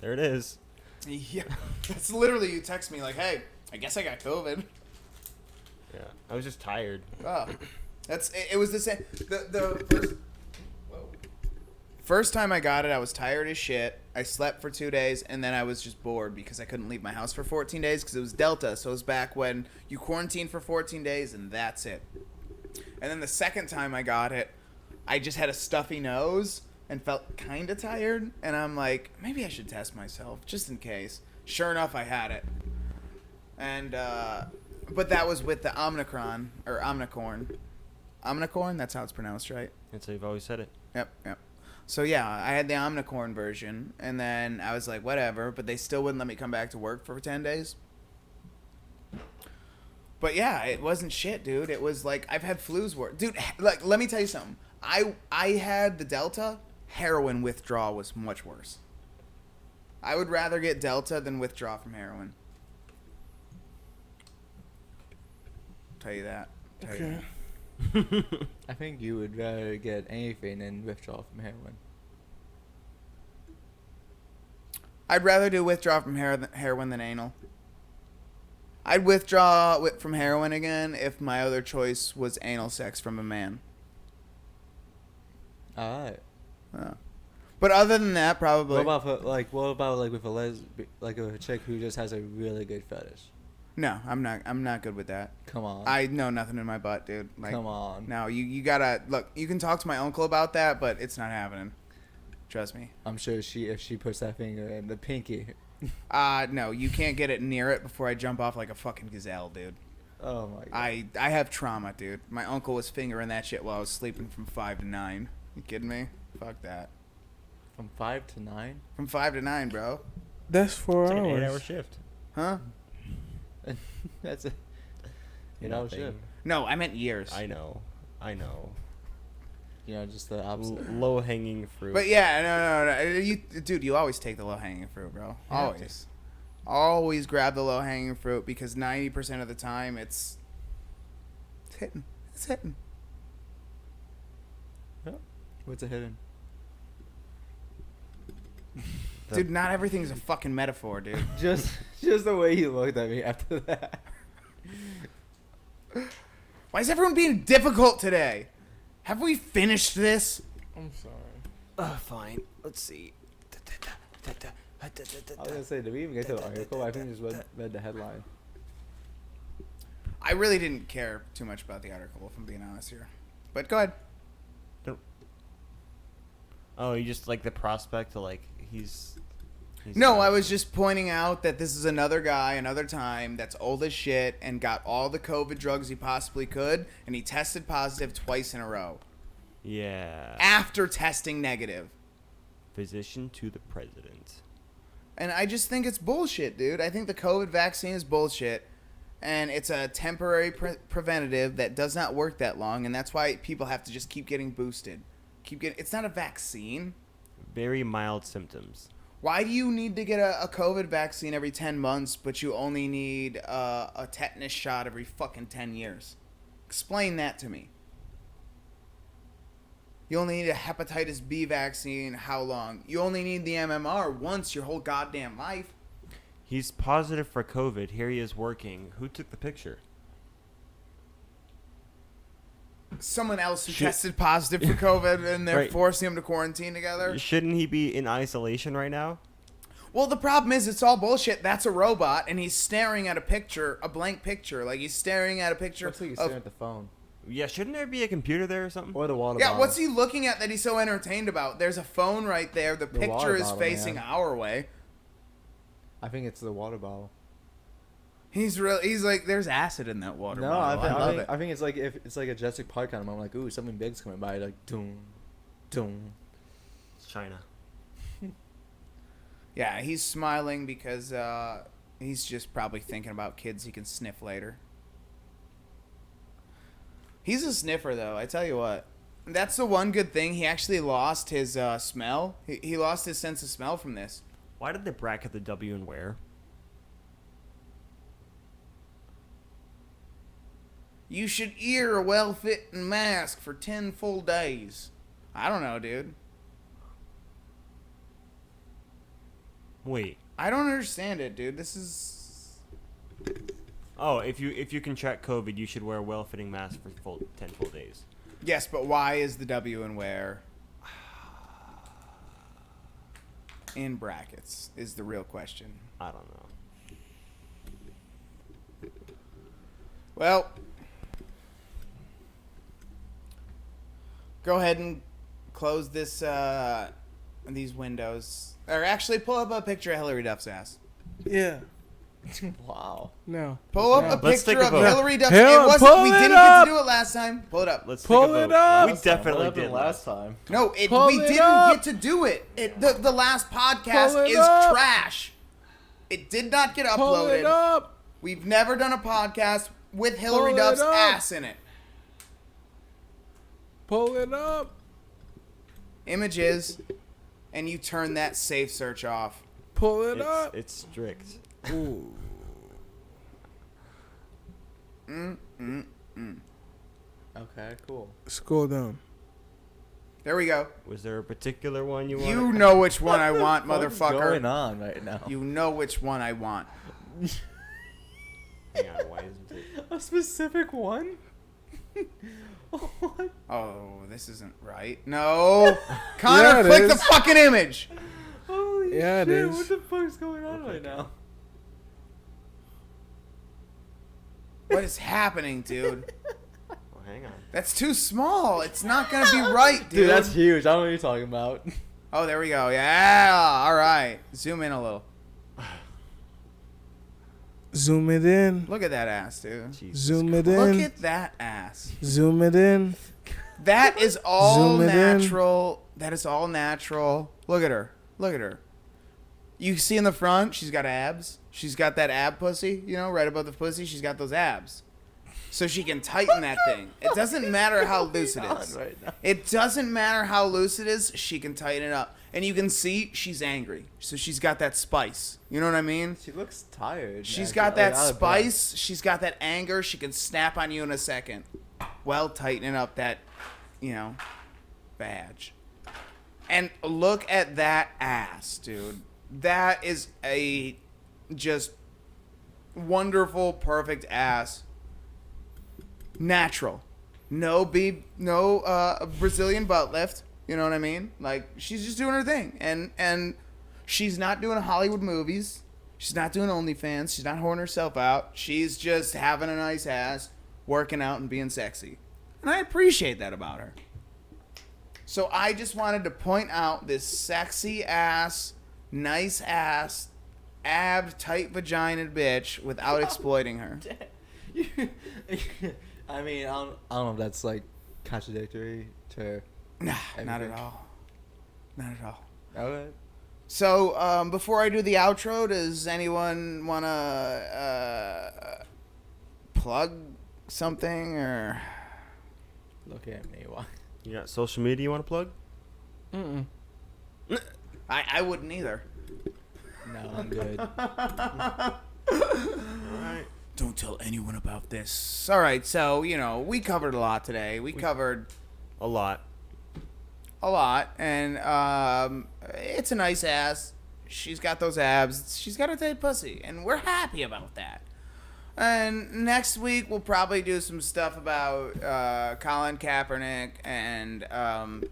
there it is. Yeah. It's literally you text me like, hey, I guess I got COVID. Yeah. I was just tired. Oh. It was the same. The first time I got it, I was tired as shit. I slept for 2 days, and then I was just bored because I couldn't leave my house for 14 days because it was Delta. So it was back when you quarantine for 14 days, and that's it. And then the second time I got it, I just had a stuffy nose and felt kind of tired. And I'm like, maybe I should test myself just in case. Sure enough, I had it. And, but that was with the Omicron, or Omnicorn. Omnicorn? That's how it's pronounced, right? That's how you've always said it. Yep. So yeah, I had the Omnicorn version, and then I was like, whatever, but they still wouldn't let me come back to work for 10 days. But yeah, it wasn't shit, dude. It was like, I've had flus worse. Dude, like, let me tell you something. I had the Delta. Heroin withdrawal was much worse. I would rather get Delta than withdraw from heroin. Tell you that. Okay. I think you would rather get anything than withdraw from heroin. I'd rather do withdraw from heroin than anal. I'd withdraw from heroin again if my other choice was anal sex from a man. Alright. But other than that, probably. What about with a chick who just has a really good fetish? No, I'm not good with that. Come on. I know nothing in my butt, dude. Like, Come on. No, you gotta look. You can talk to my uncle about that, but it's not happening. Trust me. I'm sure if she puts that finger in the pinky. No, you can't get it near it before I jump off like a fucking gazelle, dude. Oh my god. I have trauma, dude. My uncle was fingering that shit while I was sleeping from 5 to 9. You kidding me? Fuck that. From 5 to 9? From 5 to 9, bro. That's 4 It's like an hours. 8-hour shift. Huh? That's it. You know, Nothing. shit. No, I meant years. I know. You know, just the opposite. Low hanging fruit. But yeah, no. You always take the low hanging fruit, bro. Always. Always grab the low hanging fruit because 90% of the time it's hitting. It's hitting. What's a hidden? Dude, not everything's a fucking metaphor, dude. Just the way you looked at me after that. Why is everyone being difficult today? Have we finished this? I'm sorry. Fine. Let's see. I was gonna say, did we even get to the article? I think we just read the headline. I really didn't care too much about the article, if I'm being honest here. But go ahead. Oh, you just like the prospect to like he's No, I was just pointing out that this is another guy, another time, that's old as shit and got all the COVID drugs he possibly could, and he tested positive twice in a row. Yeah. After testing negative. Physician to the president. And I just think it's bullshit, dude. I think the COVID vaccine is bullshit. And it's a temporary preventative that does not work that long. And that's why people have to just keep getting boosted. It's not a vaccine. Very mild symptoms. Why do you need to get a COVID vaccine every 10 months, but you only need a tetanus shot every fucking 10 years? Explain that to me. You only need a hepatitis B vaccine how long? You only need the MMR once your whole goddamn life. He's positive for COVID. Here he is working. Who took the picture? Someone else who tested positive for COVID and they're Right. forcing him to quarantine together. Shouldn't he be in isolation right now? Well, the problem is it's all bullshit. That's a robot, and he's staring at a picture, a blank picture. Like, he's staring at a picture Looks like he's of... staring at the phone. Yeah, shouldn't there be a computer there or something? Or the water Yeah, bottle. what's he looking at that he's so entertained about? There's a phone right there. The picture water is bottle, facing man. our way. I think it's the water bottle. He's like, there's acid in that water No, bottle. I love it. I think it's like if it's like a Jurassic Park kind of moment. Like, ooh, something big's coming by. Like, doom, doom. It's China. Yeah, he's smiling because he's just probably thinking about kids he can sniff later. He's a sniffer, though. I tell you what. That's the one good thing. He actually lost his smell. He lost his sense of smell from this. Why did they bracket the W and where? You should ear a well-fitting mask for 10 full days. I don't know, dude. Wait. I don't understand it, dude. This is... Oh, if you contract COVID, you should wear a well-fitting mask for 10 full days. Yes, but why is the W and where in brackets is the real question. I don't know. Well, go ahead and close this these windows. Or actually, pull up a picture of Hillary Duff's ass. Yeah. Wow. No. Pull up No. a Let's picture take a of vote. Hillary Duff. Pull We it didn't up. get to do it last time. Pull it up. Let's Pull take a it vote. up. We definitely did last time. No, we Pull it didn't up. get to do it. The last podcast Pull it is up. trash. It did not get Pull it uploaded. up. We've never done a podcast with Hillary Pull it Duff's up. ass in it. Pull it up. Images, and you turn that safe search off. Pull it up. It's strict. Ooh. Okay, cool. Scroll down. There we go. Was there a particular one you wanted? You know which one I want, What's motherfucker. going on right now? You know which one I want. Hang on, why isn't it? A specific one? What? Oh, this isn't right. No. Connor, Yeah, it click the is. fucking image. Holy Yeah, it shit, is. what the fuck's going on right now? What is happening, dude? Well, hang on. That's too small. It's not going to be right, dude. Dude, that's huge. I don't know what you're talking about. Oh, there we go. Yeah. All right. Zoom in a little. Zoom it in. Look at that ass, dude. Jesus Zoom it Look in. at that ass. Zoom it in. That is all Zoom it in. natural. That is all natural. Look at her. Look at her. You see in the front, she's got abs. She's got that ab pussy, you know, right above the pussy. She's got those abs. So she can tighten that thing. It doesn't matter how loose it is. Right now. It doesn't matter how loose it is. She can tighten it up. And you can see she's angry. So she's got that spice. You know what I mean? She looks tired. She's actually. got that Like, out of breath. spice. She's got that anger. She can snap on you in a second. Well, tightening up that, badge. And look at that ass, dude. That is a just wonderful, perfect ass. Natural. No Brazilian butt lift. You know what I mean? Like, she's just doing her thing. And she's not doing Hollywood movies. She's not doing OnlyFans. She's not whoring herself out. She's just having a nice ass, working out and being sexy. And I appreciate that about her. So I just wanted to point out this sexy ass, nice ass, ab tight vagina bitch without exploiting her. I mean, I don't know if that's like contradictory to. Nah, not everything. at all. Not at all. Okay. So, before I do the outro, does anyone want to plug something or? Look at me. Why? You got social media you want to plug? Mm-mm. I wouldn't either. No, I'm good. Alright. Don't tell anyone about this. All right, so, we covered a lot today. We covered A lot. a lot, and it's a nice ass. She's got those abs. She's got a tight pussy, and we're happy about that. And next week we'll probably do some stuff about Colin Kaepernick, and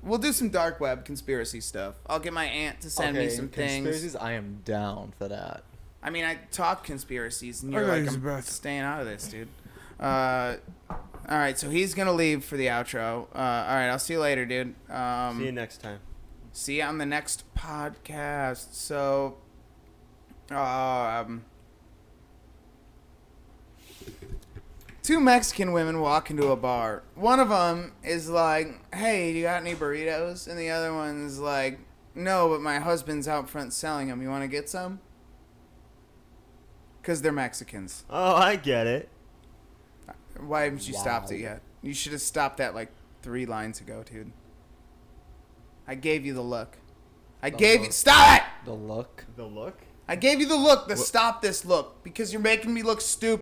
we'll do some dark web conspiracy stuff. I'll get my aunt to send me some things. Conspiracies, I am down for that. I mean, I talk conspiracies, and you're Okay, like, he's I'm back. staying out of this, dude. All right, so he's gonna leave for the outro. All right, I'll see you later, dude. See you next time. See you on the next podcast. So, two Mexican women walk into a bar. One of them is like, "Hey, do you got any burritos?" And the other one's like, "No, but my husband's out front selling them. You want to get some?" Because they're Mexicans. Oh, I get it. Why haven't you stopped it Wow. yet? You should have stopped that like 3 lines ago, dude. I gave you the look. I gave you... look. Stop it! The look. The look? I gave you the look, the stop this look, because you're making me look stupid.